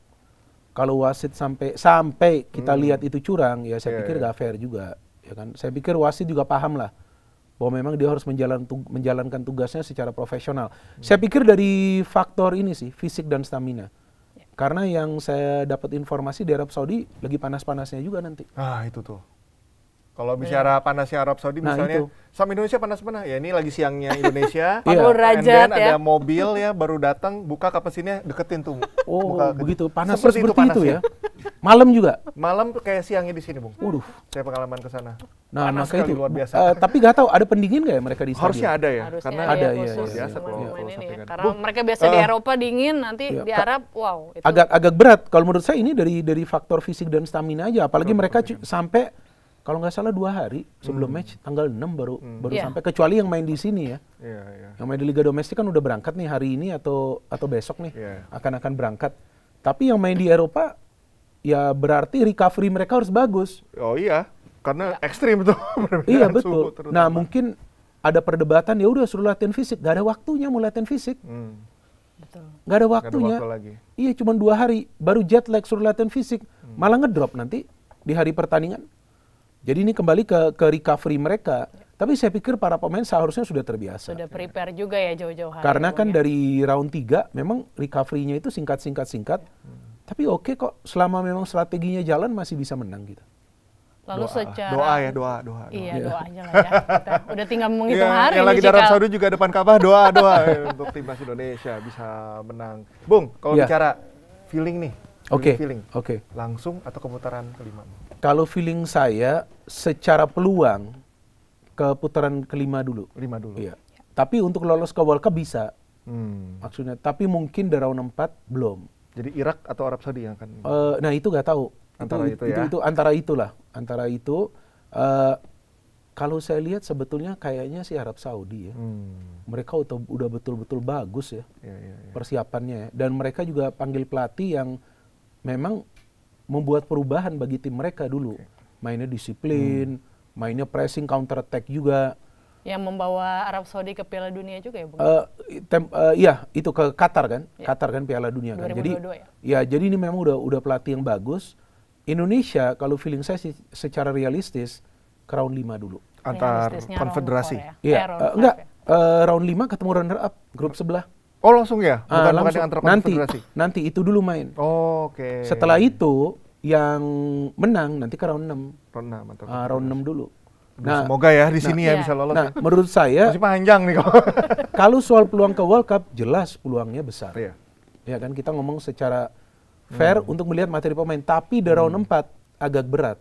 kalau wasit sampai kita lihat itu curang, ya saya pikir gak fair juga. Ya kan. Saya pikir wasit juga paham lah bahwa memang dia harus menjalankan tugasnya secara profesional. Saya pikir dari faktor ini sih, fisik dan stamina. Karena yang saya dapat informasi di Arab Saudi lagi panas-panasnya juga nanti. Itu tuh. Kalau bicara panasnya Arab Saudi misalnya, sama Indonesia panas-panas. Ya ini lagi siangnya Indonesia. 40 derajat ya. Ada mobil ya baru datang, buka kapas ini deketin tuh. Begitu panas seperti itu ya. Malam juga. Malam kayak siangnya di sini, Bung. Waduh. Saya pengalaman ke sana. Nah, maka itu luar biasa. Tapi nggak tahu ada pendingin nggak ya mereka di stadion? Harusnya ada ya. Karena ada ya. Biasa Karena mereka biasa di Eropa dingin, nanti di Arab wow. Itu agak berat. Kalau menurut saya ini dari faktor fisik dan stamina aja. Apalagi mereka sampai kalau nggak salah 2 hari sebelum match, tanggal 6 baru sampai, kecuali yang main di sini ya. Yang main di Liga Domestik kan udah berangkat nih hari ini atau besok nih akan berangkat. Tapi yang main di Eropa ya berarti recovery mereka harus bagus. Oh iya, karena ekstrim tuh. Iya betul. Nah mungkin ada perdebatan, ya udah suruh latihan fisik, gak ada waktunya mau latihan fisik. Betul. Gak ada waktunya. Iya cuma 2 hari baru jet lag suruh latihan fisik, malah ngedrop nanti di hari pertandingan. Jadi ini kembali ke recovery mereka. Tapi saya pikir para pemain seharusnya sudah terbiasa. Sudah prepare juga ya jauh-jauh hari. Karena kan dari round 3 memang recovery-nya itu singkat. Tapi oke kok, selama memang strateginya jalan masih bisa menang gitu. Lalu secara doa. Iya, doa aja lah ya. Kita udah tinggal menghitung hari. Yang lagi di Arab Saudi juga depan Ka'bah doa untuk timnas Indonesia bisa menang. Bung, kalau bicara feeling nih. Feeling. Langsung atau keputaran kelima? Kalau feeling saya secara peluang ke putaran kelima dulu. 5 dulu. Iya. Tapi untuk lolos ke World Cup bisa. Maksudnya, tapi mungkin di round 4 belum. Jadi Irak atau Arab Saudi yang akan? Nah itu nggak tahu. Itu antara itulah. Antara itu. Kalau saya lihat sebetulnya kayaknya sih Arab Saudi ya. Mereka udah betul-betul bagus ya, persiapannya. Dan mereka juga panggil pelatih yang memang membuat perubahan bagi tim mereka dulu. Mainnya disiplin, mainnya pressing, counter attack juga. Yang membawa Arab Saudi ke Piala Dunia juga ya, Bung? Iya, itu ke Qatar kan. Qatar kan Piala Dunia kan. 2022 jadi ini memang udah pelatih yang bagus. Indonesia kalau feeling saya sih secara realistis ke round 5 dulu. Antar konfederasi. Iya, round 5 ketemu runner up grup sebelah. Oh langsung ya? Bukan yang antar konfederasi? Nanti itu dulu main. Oke. Setelah itu yang menang nanti ke round 6. Round 6 dulu. Nah, semoga ya di sini ya bisa lolos. Nah, menurut saya masih panjang nih kalau soal peluang ke World Cup jelas peluangnya besar. Iya. Ya kan kita ngomong secara fair untuk melihat materi pemain, tapi di round 4 agak berat.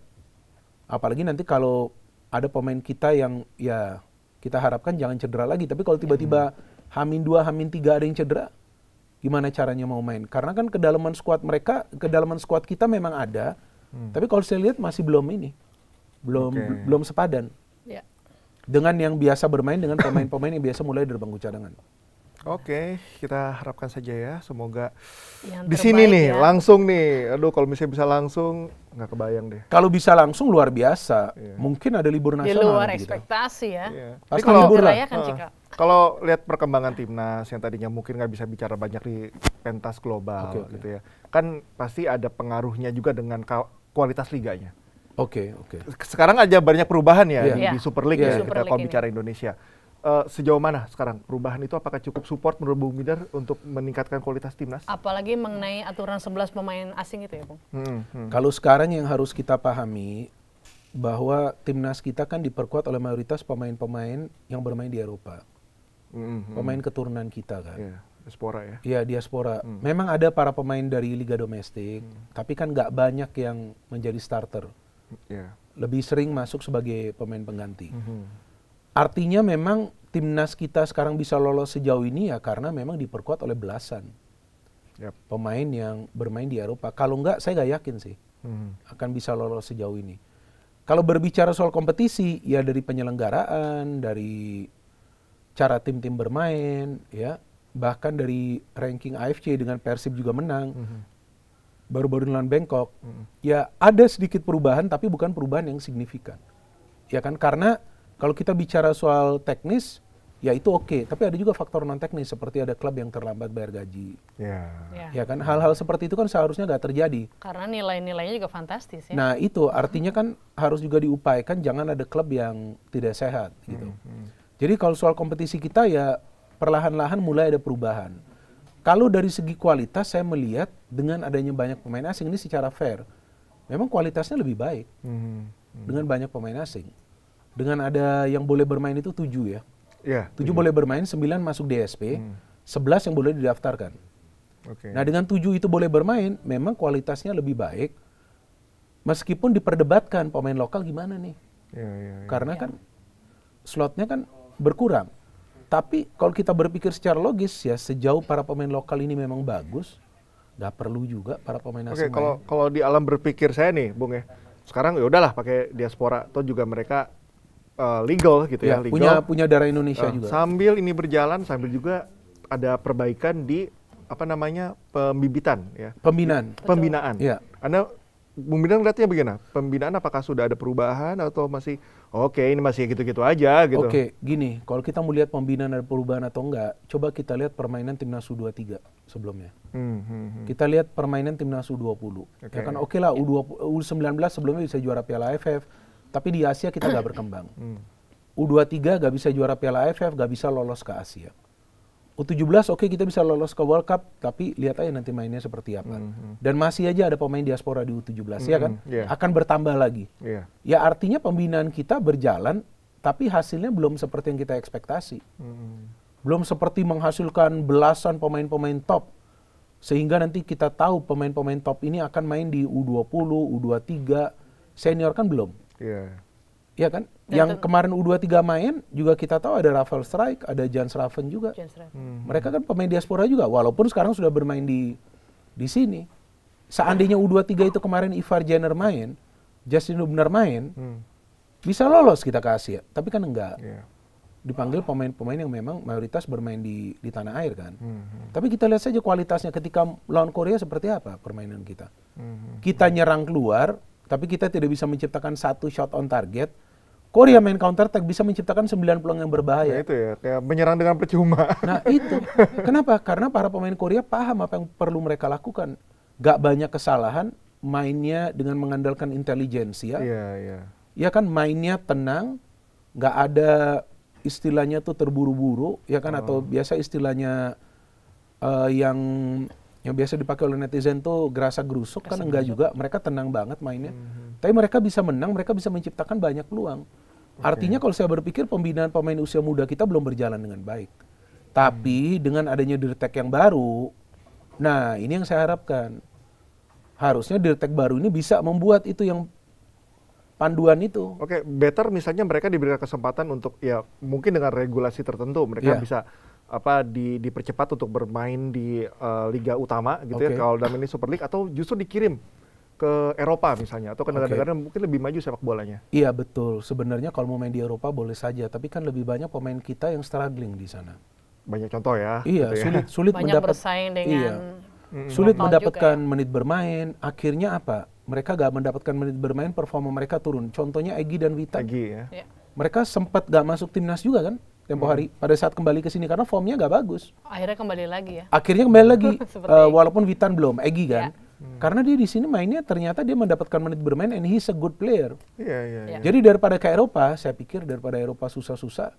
Apalagi nanti kalau ada pemain kita yang ya kita harapkan jangan cedera lagi, tapi kalau tiba-tiba H-2, H-3 ada yang cedera, gimana caranya mau main? Karena kan kedalaman squad kita memang ada, tapi kalau saya lihat masih belum sepadan. Ya. Dengan yang biasa bermain dengan pemain-pemain yang biasa mulai dari bangku cadangan. Oke, kita harapkan saja ya, semoga yang di sini nih langsung nih. Aduh, kalau misalnya bisa langsung nggak kebayang deh. Kalau bisa langsung luar biasa. Mungkin ada libur nasional. Di luar ekspektasi ya. Pasti libur lah. Kalau lihat perkembangan timnas yang tadinya mungkin nggak bisa bicara banyak di pentas global gitu ya, kan pasti ada pengaruhnya juga dengan kualitas liganya. Oke. Sekarang aja banyak perubahan ya di Super League ya, kalau bicara Indonesia. sejauh mana sekarang perubahan itu, apakah cukup support menurut Bung Midar untuk meningkatkan kualitas timnas? Apalagi mengenai aturan 11 pemain asing itu ya, Bung. Kalau sekarang yang harus kita pahami bahwa timnas kita kan diperkuat oleh mayoritas pemain-pemain yang bermain di Eropa. Pemain keturunan kita kan. Yeah, diaspora ya. Iya, diaspora. Memang ada para pemain dari liga domestik, tapi kan nggak banyak yang menjadi starter. Yeah. Lebih sering masuk sebagai pemain pengganti. Artinya memang timnas kita sekarang bisa lolos sejauh ini ya karena memang diperkuat oleh belasan pemain yang bermain di Eropa. Kalau enggak, saya nggak yakin sih akan bisa lolos sejauh ini. Kalau berbicara soal kompetisi, ya dari penyelenggaraan, dari cara tim-tim bermain, ya bahkan dari ranking AFC dengan Persib juga menang, baru-baru lawan Bangkok, ya ada sedikit perubahan, tapi bukan perubahan yang signifikan, ya kan? Karena kalau kita bicara soal teknis, ya itu oke. Tapi ada juga faktor non teknis seperti ada klub yang terlambat bayar gaji. Ya kan, hal-hal seperti itu kan seharusnya nggak terjadi. Karena nilai-nilainya juga fantastis ya. Nah itu artinya kan harus juga diupayakan jangan ada klub yang tidak sehat gitu. Jadi kalau soal kompetisi kita ya perlahan-lahan mulai ada perubahan. Kalau dari segi kualitas saya melihat dengan adanya banyak pemain asing ini secara fair, memang kualitasnya lebih baik dengan banyak pemain asing. Dengan ada yang boleh bermain itu 7 ya. 7 boleh bermain, 9 masuk DSP, 11 yang boleh didaftarkan. Nah dengan 7 itu boleh bermain, memang kualitasnya lebih baik. Meskipun diperdebatkan pemain lokal gimana nih. Karena kan slotnya kan berkurang. Tapi kalau kita berpikir secara logis ya sejauh para pemain lokal ini memang bagus, nggak perlu juga para pemain asing. Kalau di alam berpikir saya nih, Bung ya, sekarang ya udahlah pakai diaspora, atau juga mereka legal gitu ya, legal. Punya darah Indonesia juga. Sambil ini berjalan, sambil juga ada perbaikan di pembibitan ya. Pembinaan. Ya. Anda Bung Midar lihatnya bagaimana? Pembinaan apakah sudah ada perubahan atau masih ini masih gitu-gitu aja gitu? Gini, kalau kita mau lihat pembinaan ada perubahan atau enggak, coba kita lihat permainan timnas U23 sebelumnya. Kita lihat permainan timnas U20. Ya kan lah U19 sebelumnya bisa juara Piala AFF, tapi di Asia kita nggak berkembang. U23 nggak bisa juara Piala AFF, nggak bisa lolos ke Asia. U17 kita bisa lolos ke World Cup, tapi lihat aja nanti mainnya seperti apa. Dan masih aja ada pemain diaspora di U17 ya kan, akan bertambah lagi. Ya artinya pembinaan kita berjalan, tapi hasilnya belum seperti yang kita ekspektasi. Belum seperti menghasilkan belasan pemain-pemain top, sehingga nanti kita tahu pemain-pemain top ini akan main di U20, U23, senior kan belum. Iya kan? Yang kemarin U23 main juga kita tahu ada Rafael Strijk, ada Jan Schraven juga. Mereka kan pemain diaspora juga, walaupun sekarang sudah bermain di sini. Seandainya U23 itu kemarin Ivar Jenner main, Justin Hubner main, bisa lolos kita ke Asia. Tapi kan enggak. Dipanggil pemain-pemain yang memang mayoritas bermain di tanah air kan. Tapi kita lihat saja kualitasnya ketika lawan Korea seperti apa permainan kita. Kita nyerang keluar, tapi kita tidak bisa menciptakan satu shot on target. Korea main counter attack bisa menciptakan 9 peluang yang berbahaya. Nah itu ya, kayak menyerang dengan percuma. Nah itu, kenapa? Karena para pemain Korea paham apa yang perlu mereka lakukan. Gak banyak kesalahan, mainnya dengan mengandalkan intelijensia. Ya kan, mainnya tenang, gak ada istilahnya tuh terburu-buru, ya kan, atau biasa istilahnya yang biasa dipakai oleh netizen tuh gerasa gerusuk, kan enggak juga. Mereka tenang banget mainnya. Tapi mereka bisa menang, mereka bisa menciptakan banyak peluang. Artinya kalau saya berpikir pembinaan pemain usia muda kita belum berjalan dengan baik. Tapi dengan adanya Dirtek yang baru, nah ini yang saya harapkan. Harusnya Dirtek baru ini bisa membuat itu yang panduan itu. Better misalnya mereka diberikan kesempatan untuk ya mungkin dengan regulasi tertentu mereka bisa dipercepat untuk bermain di liga utama gitu ya, kalau dalam ini Super League, atau justru dikirim ke Eropa misalnya, atau ke negara-negara yang mungkin lebih maju sepak bolanya. Iya betul, sebenarnya kalau mau main di Eropa boleh saja, tapi kan lebih banyak pemain kita yang struggling di sana. Banyak contoh ya. Iya, gitu sulit banyak bersaing dengan sulit mendapatkan menit bermain. Akhirnya apa? Mereka gak mendapatkan menit bermain, performa mereka turun. Contohnya Egy dan Witan. Mereka sempat gak masuk timnas juga kan tempo hari pada saat kembali ke sini karena formnya gak bagus. Akhirnya kembali lagi ya. Akhirnya kembali lagi walaupun Witan belum, Egy kan. Karena dia di sini mainnya ternyata dia mendapatkan menit bermain and he's a good player. Jadi daripada ke Eropa, saya pikir daripada Eropa susah-susah,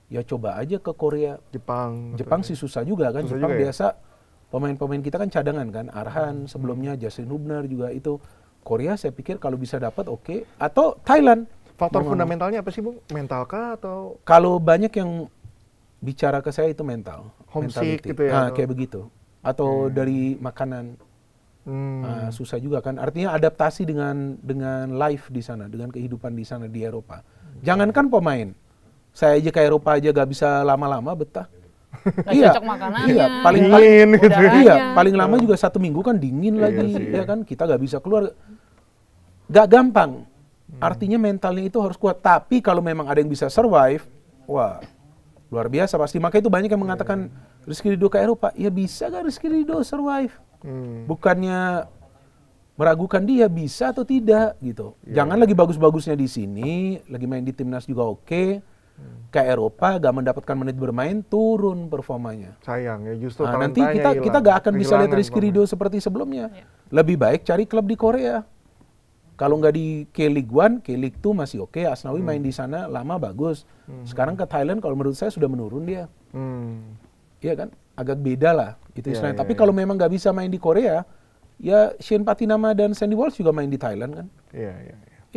ya coba aja ke Korea. Jepang sih susah juga kan. Jepang juga biasa pemain-pemain kita kan cadangan kan. Arhan sebelumnya, Justin Hubner juga itu. Korea saya pikir kalau bisa dapat oke. Atau Thailand. Faktor fundamentalnya apa sih Bung? Mental kah atau? Kalau banyak yang bicara ke saya itu mental. Homesick gitu ya? Kayak begitu. Atau dari makanan. Susah juga kan. Artinya adaptasi dengan life di sana, dengan kehidupan di sana di Eropa. Jangankan pemain. Saya aja ke Eropa aja gak bisa lama-lama betah. Iya, cocok makanannya. Iya, paling lama juga 1 minggu kan dingin lagi, ya kan kita gak bisa keluar. Gak gampang. Artinya mentalnya itu harus kuat. Tapi kalau memang ada yang bisa survive, wah luar biasa pasti. Makanya itu banyak yang mengatakan Rizky Ridho ke Eropa. Ya bisa gak Rizky Ridho survive? Bukannya meragukan dia bisa atau tidak gitu. Jangan lagi bagus-bagusnya di sini, lagi main di timnas juga oke. Ke Eropa gak mendapatkan menit bermain, turun performanya. Sayang ya, justru nanti kita gak akan bisa lihat Rizky Ridho seperti sebelumnya. Lebih baik cari klub di Korea. Kalau nggak di K-League 1, K-League 2 masih oke. Asnawi main di sana lama bagus. Sekarang ke Thailand kalau menurut saya sudah menurun dia. Iya kan? Agak beda lah itu istilahnya. Tapi kalau memang nggak bisa main di Korea, ya Shane Patinama dan Sandy Walsh juga main di Thailand kan?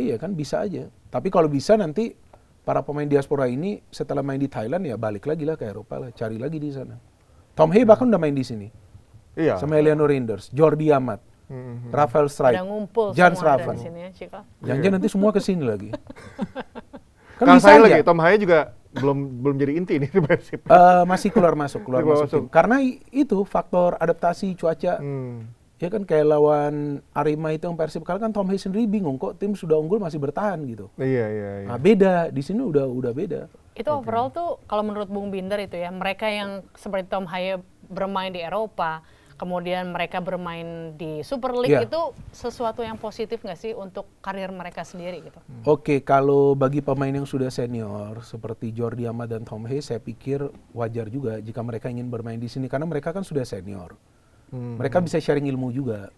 Iya kan, bisa aja. Tapi kalau bisa nanti para pemain diaspora ini setelah main di Thailand ya balik lagi lah ke Eropa lah, cari lagi di sana. Tom Hay bahkan udah main di sini. Sama Eleanor Rinders, Jordi Amat. Rafael Strijk, Jan Schraven. Jangan nanti semua ke sini lagi. Kan bisa aja. Lagi, Tom Haye juga belum jadi inti nih di Persib. Masih keluar masuk tim. Karena itu faktor adaptasi cuaca. Ya kan kayak lawan Arema itu yang Persib kalah kan Tom Haye sendiri bingung kok tim sudah unggul masih bertahan gitu. Iya. Nah, beda di sini udah beda. Itu overall tuh kalau menurut Bung Binder itu ya, mereka yang seperti Tom Haye bermain di Eropa, kemudian mereka bermain di Super League itu sesuatu yang positif nggak sih untuk karir mereka sendiri gitu? Oke, kalau bagi pemain yang sudah senior seperti Jordi Amat dan Tom Haye, saya pikir wajar juga jika mereka ingin bermain di sini karena mereka kan sudah senior. Mereka bisa sharing ilmu juga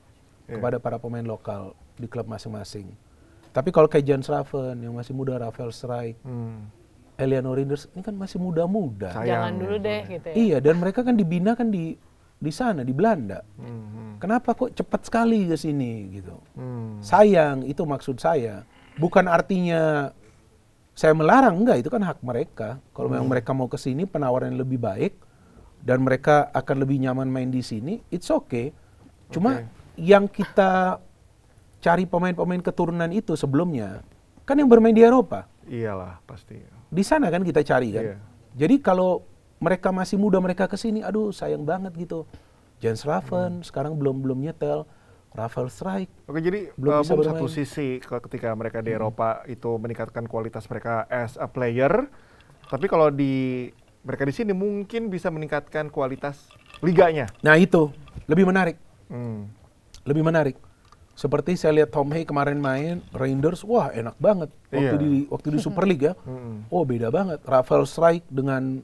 kepada para pemain lokal di klub masing-masing. Tapi kalau kayak Jan Schraven yang masih muda, Rafael Strijk, Eleanor Rinders ini kan masih muda-muda. Jangan dulu deh gitu ya. Iya, dan mereka kan dibina kan di sana, di Belanda. Kenapa kok cepat sekali ke sini gitu? Sayang, itu maksud saya. Bukan artinya saya melarang, enggak, itu kan hak mereka. Kalau memang mereka mau ke sini, penawaran yang lebih baik, dan mereka akan lebih nyaman main di sini, it's okay. Cuma yang kita cari pemain-pemain keturunan itu sebelumnya, kan yang bermain di Eropa. Iyalah, pasti. Di sana kan kita cari kan. Jadi kalau mereka masih muda, mereka kesini, aduh sayang banget gitu. Jan Schraven sekarang belum nyetel, Rafael Strijk. Oke, jadi belum bisa satu sisi ketika mereka di Eropa itu meningkatkan kualitas mereka as a player, tapi kalau mereka di sini mungkin bisa meningkatkan kualitas liganya. Nah itu lebih menarik, lebih menarik. Seperti saya lihat Tom Haye kemarin main, Rangers, wah enak banget waktu di Super League ya. Oh beda banget. Rafael Strijk dengan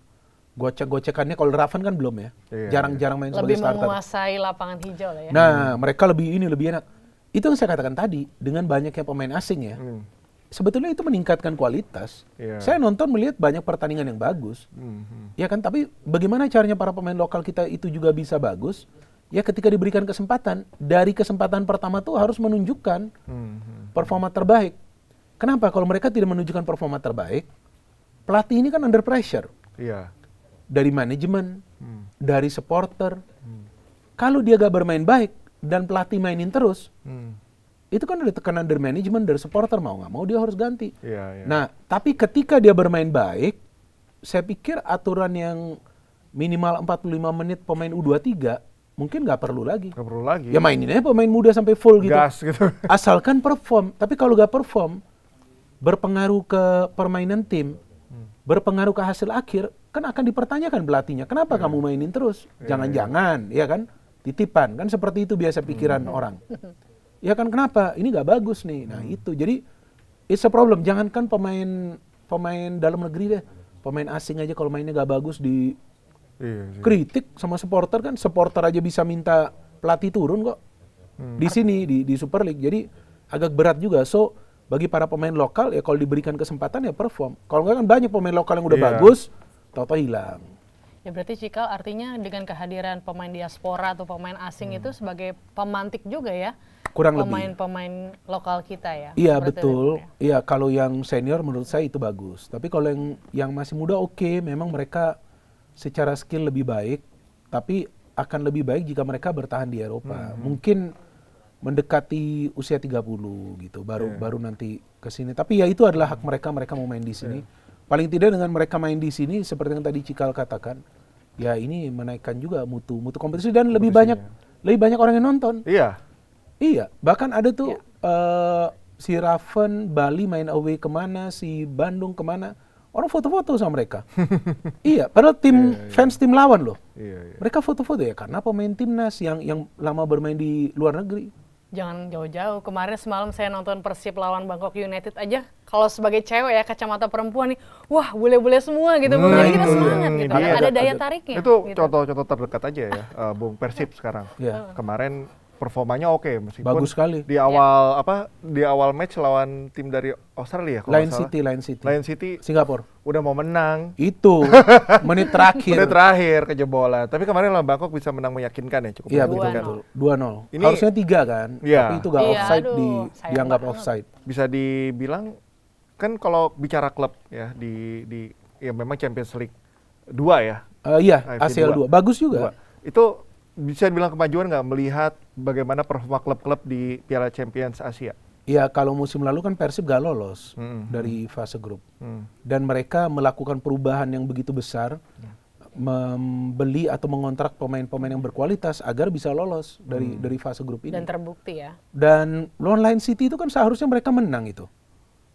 gocek-gocekannya, kalau Raven kan belum ya, jarang-jarang main sebagai starter. Lebih menguasai lapangan hijau lah ya. Nah, mereka lebih enak. Itu yang saya katakan tadi, dengan banyaknya pemain asing ya, sebetulnya itu meningkatkan kualitas. Saya nonton melihat banyak pertandingan yang bagus, ya kan. Tapi bagaimana caranya para pemain lokal kita itu juga bisa bagus? Ya ketika diberikan kesempatan, dari kesempatan pertama tuh harus menunjukkan performa terbaik. Kenapa? Kalau mereka tidak menunjukkan performa terbaik, pelatih ini kan under pressure. Dari manajemen, dari supporter. Kalau dia gak bermain baik dan pelatih mainin terus, itu kan ada tekanan dari manajemen, dari supporter, mau gak mau dia harus ganti. Nah, tapi ketika dia bermain baik, saya pikir aturan yang minimal 45 menit pemain U23 mungkin gak perlu lagi. Gak perlu lagi. Ya mainin aja pemain muda sampai full gitu. Gas gitu. Asalkan perform. Tapi kalau gak perform, berpengaruh ke permainan tim, berpengaruh ke hasil akhir, kan akan dipertanyakan pelatihnya. Kenapa kamu mainin terus? Jangan-jangan, ya kan? Titipan, kan seperti itu biasa pikiran orang. Ya kan kenapa? Ini nggak bagus nih. Nah itu, jadi it's a problem. Jangankan pemain dalam negeri deh, pemain asing aja kalau mainnya nggak bagus kritik sama supporter kan. Supporter aja bisa minta pelatih turun kok. Di sini di Super League. Jadi agak berat juga. So bagi para pemain lokal ya kalau diberikan kesempatan ya perform. Kalau nggak kan banyak pemain lokal yang udah bagus, tahu-tahu hilang. Ya berarti Cikal artinya dengan kehadiran pemain diaspora atau pemain asing itu sebagai pemantik juga ya? Kurang lebih. Pemain-pemain lokal kita ya? Iya betul. Iya kalau yang senior menurut saya itu bagus. Tapi kalau yang masih muda oke, memang mereka secara skill lebih baik. Tapi akan lebih baik jika mereka bertahan di Eropa. Mungkin mendekati usia 30 gitu, baru nanti ke sini. Tapi ya itu adalah hak mereka mau main di sini. Paling tidak dengan mereka main di sini seperti yang tadi Cikal katakan, ya ini menaikkan juga mutu kompetisi dan lebih banyak orang yang nonton. Iya, bahkan ada tuh si Raven Bali main away kemana, si Bandung kemana, orang foto-foto sama mereka. Iya, padahal fans tim lawan loh. Mereka foto-foto ya karena pemain timnas yang lama bermain di luar negeri. Jangan jauh-jauh, kemarin semalam saya nonton Persib lawan Bangkok United aja. Kalau sebagai cewek ya, kacamata perempuan nih, wah bule-bule semua gitu. Jadi kita semangat gitu, ada daya tariknya. Itu gitu. contoh-contoh terdekat aja ya, Bung, Persib sekarang. Kemarin performanya oke, meskipun bagus sekali. Di awal match lawan tim dari Australia kalau Lion City Singapura udah mau menang. Itu menit terakhir kejebolan. Tapi kemarin lawan Bangkok bisa menang meyakinkan ya, cukup. Iya betul. 2-0. Harusnya 3 kan, tapi itu nggak offside, dianggap offside. Bisa dibilang kan kalau bicara klub ya di ya memang Champions League 2 ya. Iya, ACL 2. Bagus juga. Itu bisa dibilang kemajuan nggak melihat bagaimana performa klub-klub di Piala Champions Asia? Iya, kalau musim lalu kan Persib gak lolos dari fase grup. Dan mereka melakukan perubahan yang begitu besar, membeli atau mengontrak pemain-pemain yang berkualitas agar bisa lolos dari fase grup ini. Dan terbukti ya. Dan lawan Lion City itu kan seharusnya mereka menang itu.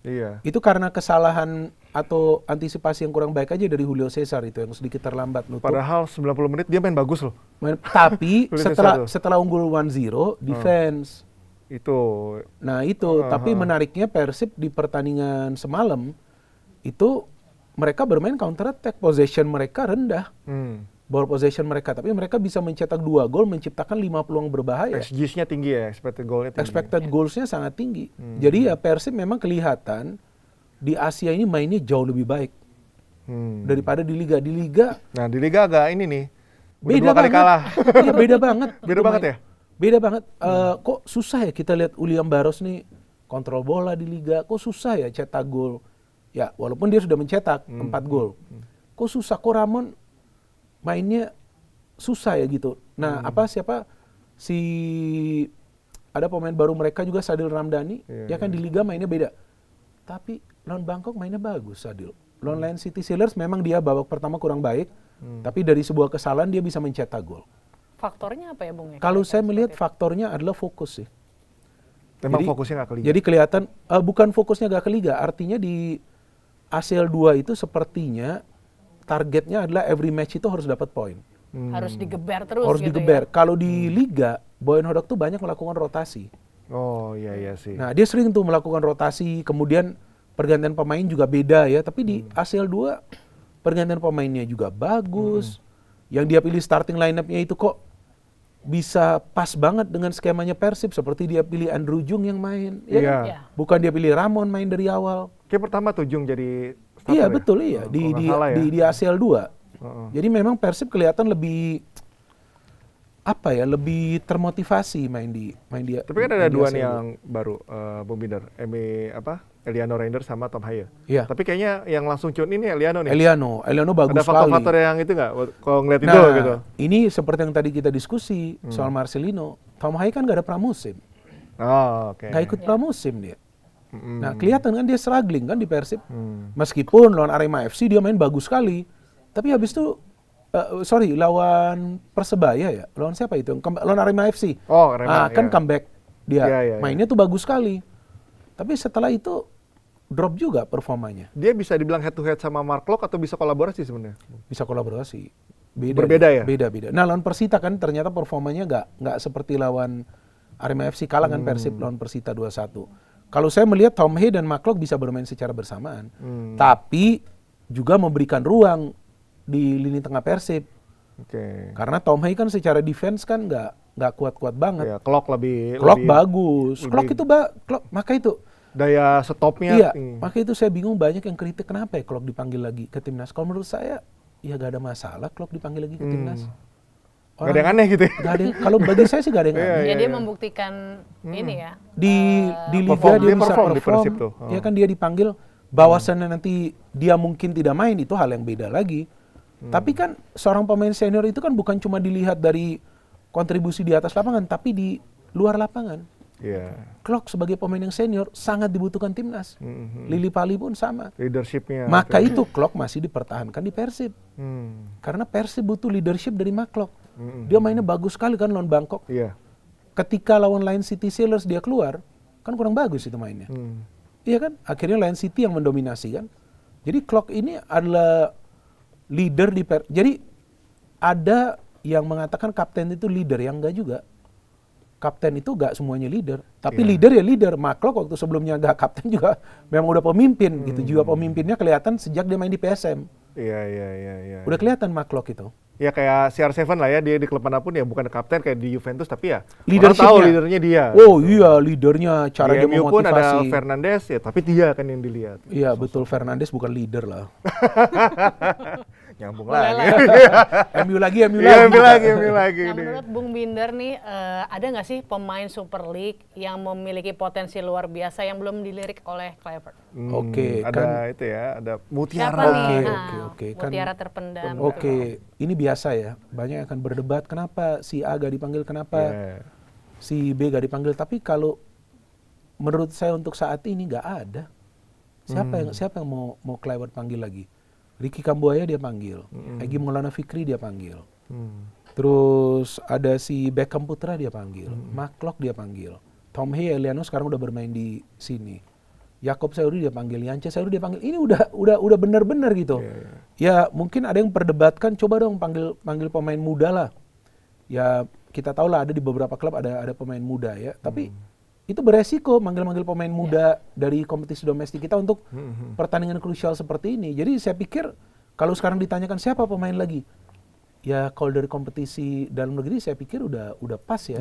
Iya. Itu karena kesalahan atau antisipasi yang kurang baik aja dari Julio Cesar itu yang sedikit terlambat nutup. Padahal 90 menit dia main bagus loh. Tapi setelah unggul 1-0 defense. Itu. Nah itu, tapi menariknya Persib di pertandingan semalam itu mereka bermain counter attack, possession mereka rendah. Ball possession mereka, tapi mereka bisa mencetak 2 gol, menciptakan 5 peluang berbahaya. XG-nya tinggi ya, expected goal-nya tinggi. Expected goals-nya sangat tinggi. Jadi ya Persib memang kelihatan di Asia ini mainnya jauh lebih baik daripada di Liga. Nah di Liga agak ini nih, beda kali kalah. Iya beda banget. Beda banget ya? Beda banget. Kok susah ya kita lihat William Barros nih kontrol bola di Liga, kok susah ya cetak gol. Ya walaupun dia sudah mencetak 4 gol. Kok susah, kok Ramon mainnya susah ya gitu. Nah, ada pemain baru mereka juga, Sadil Ramdhani, ya kan di Liga mainnya beda. Tapi lawan Bangkok mainnya bagus Sadil. Lawan Lion City Sailors memang dia babak pertama kurang baik, tapi dari sebuah kesalahan dia bisa mencetak gol. Faktornya apa ya, Bung? Kalau saya melihat faktornya adalah fokus sih. Memang fokusnya nggak ke Liga. Jadi kelihatan bukan fokusnya nggak ke Liga, artinya di ACL 2 itu sepertinya targetnya adalah every match itu harus dapat poin. Harus digeber terus. Harus gitu digeber. Ya? Kalau di Liga, Boyan Hodak tuh banyak melakukan rotasi. Oh iya sih. Nah dia sering tuh melakukan rotasi, kemudian pergantian pemain juga beda ya. Tapi di ACL 2 pergantian pemainnya juga bagus. Yang dia pilih starting line-up-nya itu kok bisa pas banget dengan skemanya Persib. Seperti dia pilih Andrew Jung yang main. Ya. Bukan dia pilih Ramon main dari awal. Kayak pertama tuh Jung jadi starter. Iya betul iya di ACL 2. Jadi memang Persib kelihatan lebih lebih termotivasi main di. Tapi kan ada dua nih yang baru, Bung Binder, Eliano Reinders sama Tom Haye. Iya. Tapi kayaknya yang langsung tune ini Eliano nih. Eliano bagus sekali. Ada faktor-faktor yang itu nggak? Kalau ngeliat itu gitu. Ini seperti yang tadi kita diskusi soal Marcelino. Tom Haye kan nggak ada pramusim. Oh, oke. Nggak ikut pramusim dia. Nah kelihatan kan dia struggling kan di Persib. Meskipun lawan Arema FC dia main bagus sekali. Tapi habis itu lawan Persebaya ya. Lawan siapa itu? Lawan Arema FC. Oh, Arema. Kan comeback dia. Mainnya tuh bagus sekali. Tapi setelah itu drop juga performanya. Dia bisa dibilang head to head sama Mark Locke atau bisa kolaborasi sebenarnya? Bisa kolaborasi. Berbeda ya? Beda. Nah lawan Persita kan ternyata performanya nggak seperti lawan Arema FC, kalah kan Persib lawan Persita 2-1. Kalau saya melihat Tom Haye dan Mark Locke bisa bermain secara bersamaan. Tapi juga memberikan ruang di lini tengah Persib. Karena Tom Haye kan secara defense kan nggak kuat-kuat banget. Ya, Klok bagus. Klok itu maka itu daya stopnya. Iya, maka itu saya bingung banyak yang kritik kenapa ya Klok dipanggil lagi ke timnas. Kalau menurut saya ya gak ada masalah Klok dipanggil lagi ke timnas. Gak ada yang aneh gitu ya? Gak ada, kalau bagi saya sih gak ada yang aneh. Ya dia membuktikan ini ya. Di Liga dia bisa perform, ya kan dia dipanggil, bahwasannya nanti dia mungkin tidak main, itu hal yang beda lagi. Tapi kan seorang pemain senior itu kan bukan cuma dilihat dari kontribusi di atas lapangan, tapi di luar lapangan. Klok sebagai pemain yang senior sangat dibutuhkan timnas. Lili Pali pun sama. Leadershipnya. Maka itu Klok masih dipertahankan di Persib. Karena Persib butuh leadership dari Klok. Dia mainnya bagus sekali kan lawan Bangkok. Ketika lawan Lion City Sailors dia keluar, kan kurang bagus itu mainnya. Iya kan? Akhirnya Lion City yang mendominasi kan. Jadi Klok ini adalah leader di Jadi ada yang mengatakan kapten itu leader, yang enggak juga. Kapten itu gak semuanya leader, tapi leader ya leader. Klok waktu sebelumnya gak kapten juga memang udah pemimpin gitu. Jiwa pemimpinnya kelihatan sejak dia main di PSM. Iya. Udah kelihatan Klok itu. Ya kayak CR7 lah ya, dia di klub manapun ya bukan kapten kayak di Juventus, tapi ya orang tahu leadernya dia. Oh iya, leadernya, cara dia memotivasi. Pun ada Fernandes ya, tapi dia kan yang dilihat. Iya betul, Fernandes bukan leader lah. Nyambung lagi. MU lagi. Nah, menurut Bung Binder nih, ada nggak sih pemain Super League yang memiliki potensi luar biasa yang belum dilirik oleh Kluivert? Ada kan, itu ya, ada Mutiara. Oke. Mutiara terpendam. Oke, ini biasa ya. Banyak akan berdebat kenapa si A gak dipanggil, kenapa si B gak dipanggil. Tapi kalau menurut saya untuk saat ini nggak ada. Siapa yang mau Kluivert panggil lagi? Ricky Kambuaya dia panggil, Egy Maulana Fikri dia panggil, terus ada si Beckham Putra dia panggil, Klok dia panggil, Tom Hey Eliano sekarang udah bermain di sini, Yakob Sayuri dia panggil, Yance Sayuri dia panggil. Ini udah benar-benar gitu. Ya mungkin ada yang perdebatkan, coba dong panggil pemain muda lah. Ya kita tahu lah ada di beberapa klub ada pemain muda ya, tapi itu beresiko manggil-manggil pemain muda dari kompetisi domestik kita untuk pertandingan krusial seperti ini. Jadi saya pikir kalau sekarang ditanyakan siapa pemain lagi, ya kalau dari kompetisi dalam negeri saya pikir udah pas ya,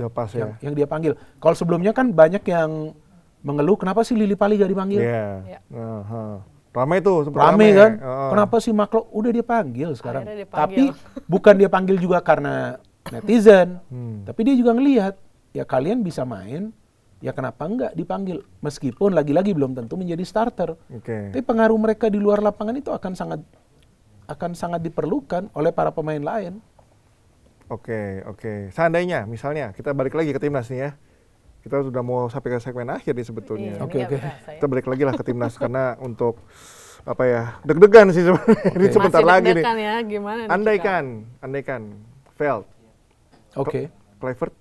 yang dia panggil. Kalau sebelumnya kan banyak yang mengeluh kenapa sih Lili Pali gak dipanggil? Ramai tuh, rame kan? Kenapa sih Klok udah dia panggil sekarang? Tapi bukan dia panggil juga karena netizen, tapi dia juga ngelihat ya kalian bisa main. Ya kenapa enggak dipanggil? Meskipun lagi-lagi belum tentu menjadi starter. Tapi pengaruh mereka di luar lapangan itu akan sangat diperlukan oleh para pemain lain. Oke. Seandainya, misalnya kita balik lagi ke timnas nih ya. Kita sudah mau sampai ke segmen akhir nih sebetulnya. Oke. Kita balik lagi lah ke timnas karena untuk apa ya, deg-degan sih sebenarnya. Ini sebentar lagi nih. Ya, gimana andaikan failed. Kluivert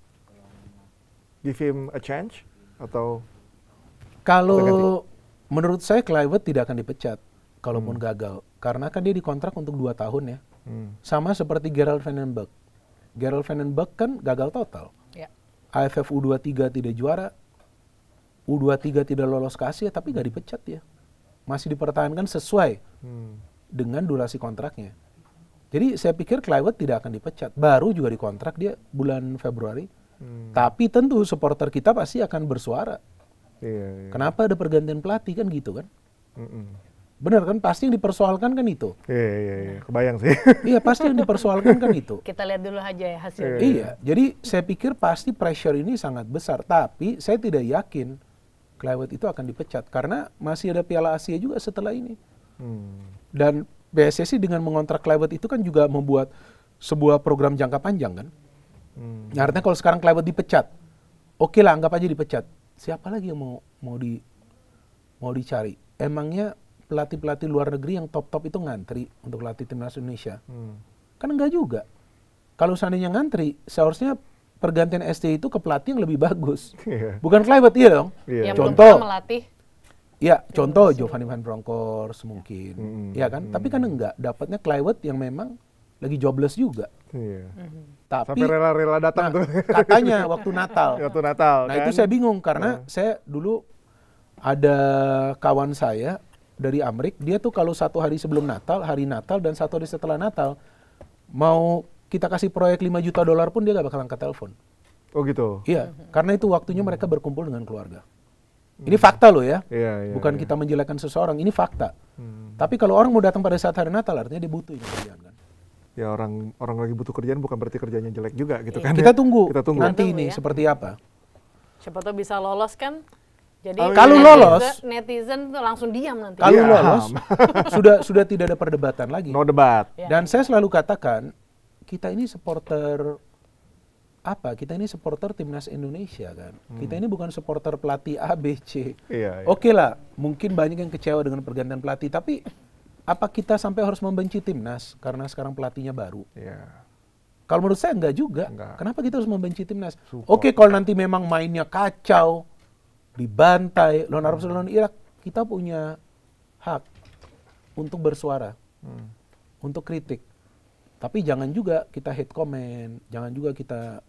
give him a chance. Atau kalau menurut saya Kluivert tidak akan dipecat kalaupun gagal, karena kan dia dikontrak untuk 2 tahun ya. Sama seperti Gerald Van den Berg. Gerald Van den Berg kan gagal total. AFF U23 tidak juara, U23 tidak lolos ke Asia, tapi nggak dipecat ya. Masih dipertahankan sesuai dengan durasi kontraknya. Jadi saya pikir Kluivert tidak akan dipecat. Baru juga dikontrak dia bulan Februari. Tapi tentu supporter kita pasti akan bersuara. Kenapa ada pergantian pelatih kan gitu kan? Benar kan? Pasti yang dipersoalkan kan itu. Iya. Kebayang sih. Iya, pasti yang dipersoalkan kan itu. Kita lihat dulu aja ya hasilnya. Iya, jadi saya pikir pasti pressure ini sangat besar. Tapi saya tidak yakin Kluivert itu akan dipecat. Karena masih ada Piala Asia juga setelah ini. Dan PSSI dengan mengontrak Kluivert itu kan juga membuat sebuah program jangka panjang kan. Artinya kalau sekarang Kluivert dipecat, oke lah anggap aja dipecat. Siapa lagi yang mau dicari? Emangnya pelatih-pelatih luar negeri yang top-top itu ngantri untuk latih timnas Indonesia? Kan enggak juga. Kalau seandainya ngantri, seharusnya pergantian ST itu ke pelatih yang lebih bagus. Bukan Kluivert, iya dong. Yang contoh melatih. Ya, contoh Giovanni Van Bronckhorst mungkin. Ya kan? Tapi kan enggak, dapatnya Kluivert yang memang lagi jobless juga. Tapi sampai rela-rela datang tuh. Katanya waktu Natal. Nah, kan? itu saya bingung karena saya dulu ada kawan saya dari Amerika, dia tuh kalau 1 hari sebelum Natal, hari Natal dan 1 hari setelah Natal mau kita kasih proyek $5 juta pun dia gak bakal angkat telepon. Oh gitu. Iya, karena itu waktunya mereka berkumpul dengan keluarga. Ini fakta loh ya. Bukan kita menjelekkan seseorang, ini fakta. Tapi kalau orang mau datang pada saat hari Natal artinya dia butuh ini kerjaan kan. ya orang lagi butuh kerjaan bukan berarti kerjanya jelek juga gitu kan. Kita tunggu Kita nanti tunggu, ini ya. seperti apa. Siapa tahu bisa lolos kan? Jadi kalau lolos, netizen tuh langsung diam nanti. Kalau lolos, sudah tidak ada perdebatan lagi. No debat. Dan saya selalu katakan, kita ini supporter apa? Kita ini supporter timnas Indonesia kan. Kita ini bukan supporter pelatih A, B, C. Iya. Oke lah, mungkin banyak yang kecewa dengan pergantian pelatih, tapi apa kita sampai harus membenci timnas karena sekarang pelatihnya baru? Iya. Kalau menurut saya enggak juga. Enggak. Kenapa kita harus membenci timnas? Support. Oke, kalau nanti memang mainnya kacau, dibantai, lawan Arab Saudi, lawan Irak, kita punya hak untuk bersuara, untuk kritik. Tapi jangan juga kita hate comment, jangan juga kita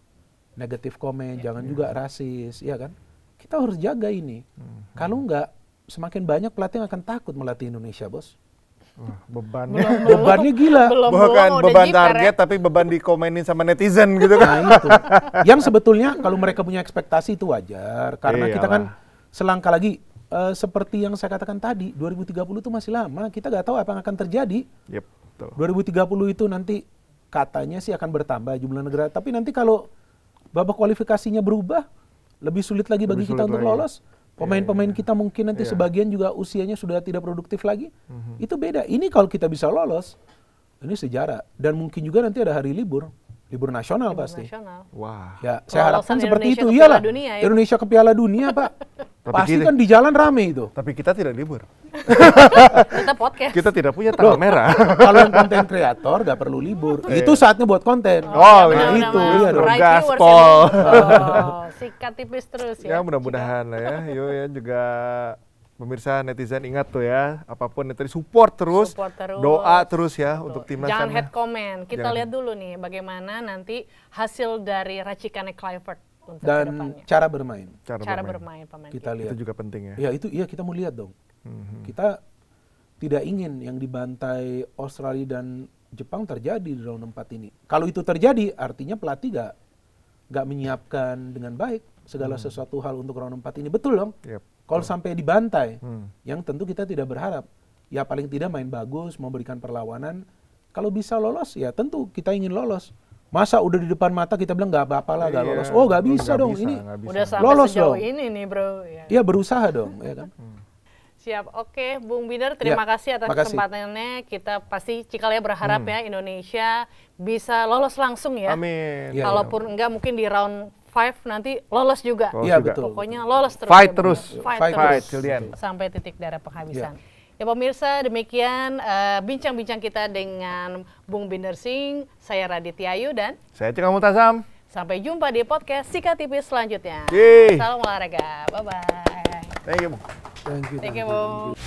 negatif comment, jangan juga rasis, ya kan? Kita harus jaga ini. Kalau enggak, semakin banyak pelatih yang akan takut melatih Indonesia, bos. Beban. Bebannya gila. Bukan udah beban jiper, target, tapi beban dikomenin sama netizen gitu kan. Nah itu. Yang sebetulnya kalau mereka punya ekspektasi itu wajar. Karena kita kan selangkah lagi, seperti yang saya katakan tadi, 2030 itu masih lama. Kita nggak tahu apa yang akan terjadi. Yep, betul. 2030 itu nanti katanya sih akan bertambah jumlah negara. Tapi nanti kalau babak kualifikasinya berubah, lebih sulit lagi bagi kita untuk lolos. Pemain-pemain kita mungkin nanti sebagian juga usianya sudah tidak produktif lagi. Itu beda. Ini kalau kita bisa lolos, ini sejarah. Dan mungkin juga nanti ada hari libur nasional pasti. Nasional. Wah. Ya, saya harapkan seperti Indonesia itu. ke Iyalah. Piala Dunia, ya. Indonesia ke Piala Dunia, Pak. Pasti kita- kan di jalan rame itu. Tapi kita tidak libur. Kita podcast. Kita tidak punya tanggal merah. Kalau yang konten kreator nggak perlu libur. Itu saatnya buat konten. Oh, Benar, iya. itu, benar, iya dong. Meraih Gaspol. viewers ya. Oh, sikat tipis terus ya. Ya mudah-mudahan lah ya. Yo ya juga pemirsa netizen ingat tuh ya, apapun yang tadi support terus, doa terus ya untuk timnas. Jangan sana. head comment. Kita Jangan. lihat dulu nih bagaimana nanti hasil dari racikannya Kluivert untuk Dan kedepannya. cara bermain. Cara bermain pemain Kita lihat. Itu juga penting ya. Ya itu iya kita mau lihat dong. Kita tidak ingin yang dibantai Australia dan Jepang terjadi di round 4 ini. Kalau itu terjadi artinya pelatih nggak menyiapkan dengan baik segala sesuatu hal untuk round 4 ini. Betul dong? Yep. Kalau sampai dibantai, yang tentu kita tidak berharap. Ya paling tidak main bagus, memberikan perlawanan. Kalau bisa lolos, ya tentu kita ingin lolos. Masa udah di depan mata kita bilang nggak apa-apa lah, nggak lolos. Oh nggak bisa Nggak dong, bisa, ini nggak bisa. Udah sampai lolos sejauh dong. ini nih bro. Ya. Ya berusaha dong, ya kan? Siap, oke Bung Binder, terima Ya, kasih atas makasih. kesempatannya. Kita pasti Cikalea berharap ya Indonesia bisa lolos langsung ya. Amin. Ya, Kalaupun enggak mungkin di round 5 nanti lolos juga. Lolos Iya juga. betul. Pokoknya lolos terus. Fight ya, Bung. terus. Fight Fight terus. Fight till the end. Sampai titik darah penghabisan. Ya pemirsa, demikian bincang-bincang kita dengan Bung Binder Singh, saya Raditya Ayu dan Saya Cika Multazam. sampai jumpa di podcast Sikat TV selanjutnya. Yeay. Salam olahraga. Bye-bye. Thank you. Thank you. Thank you, Bung.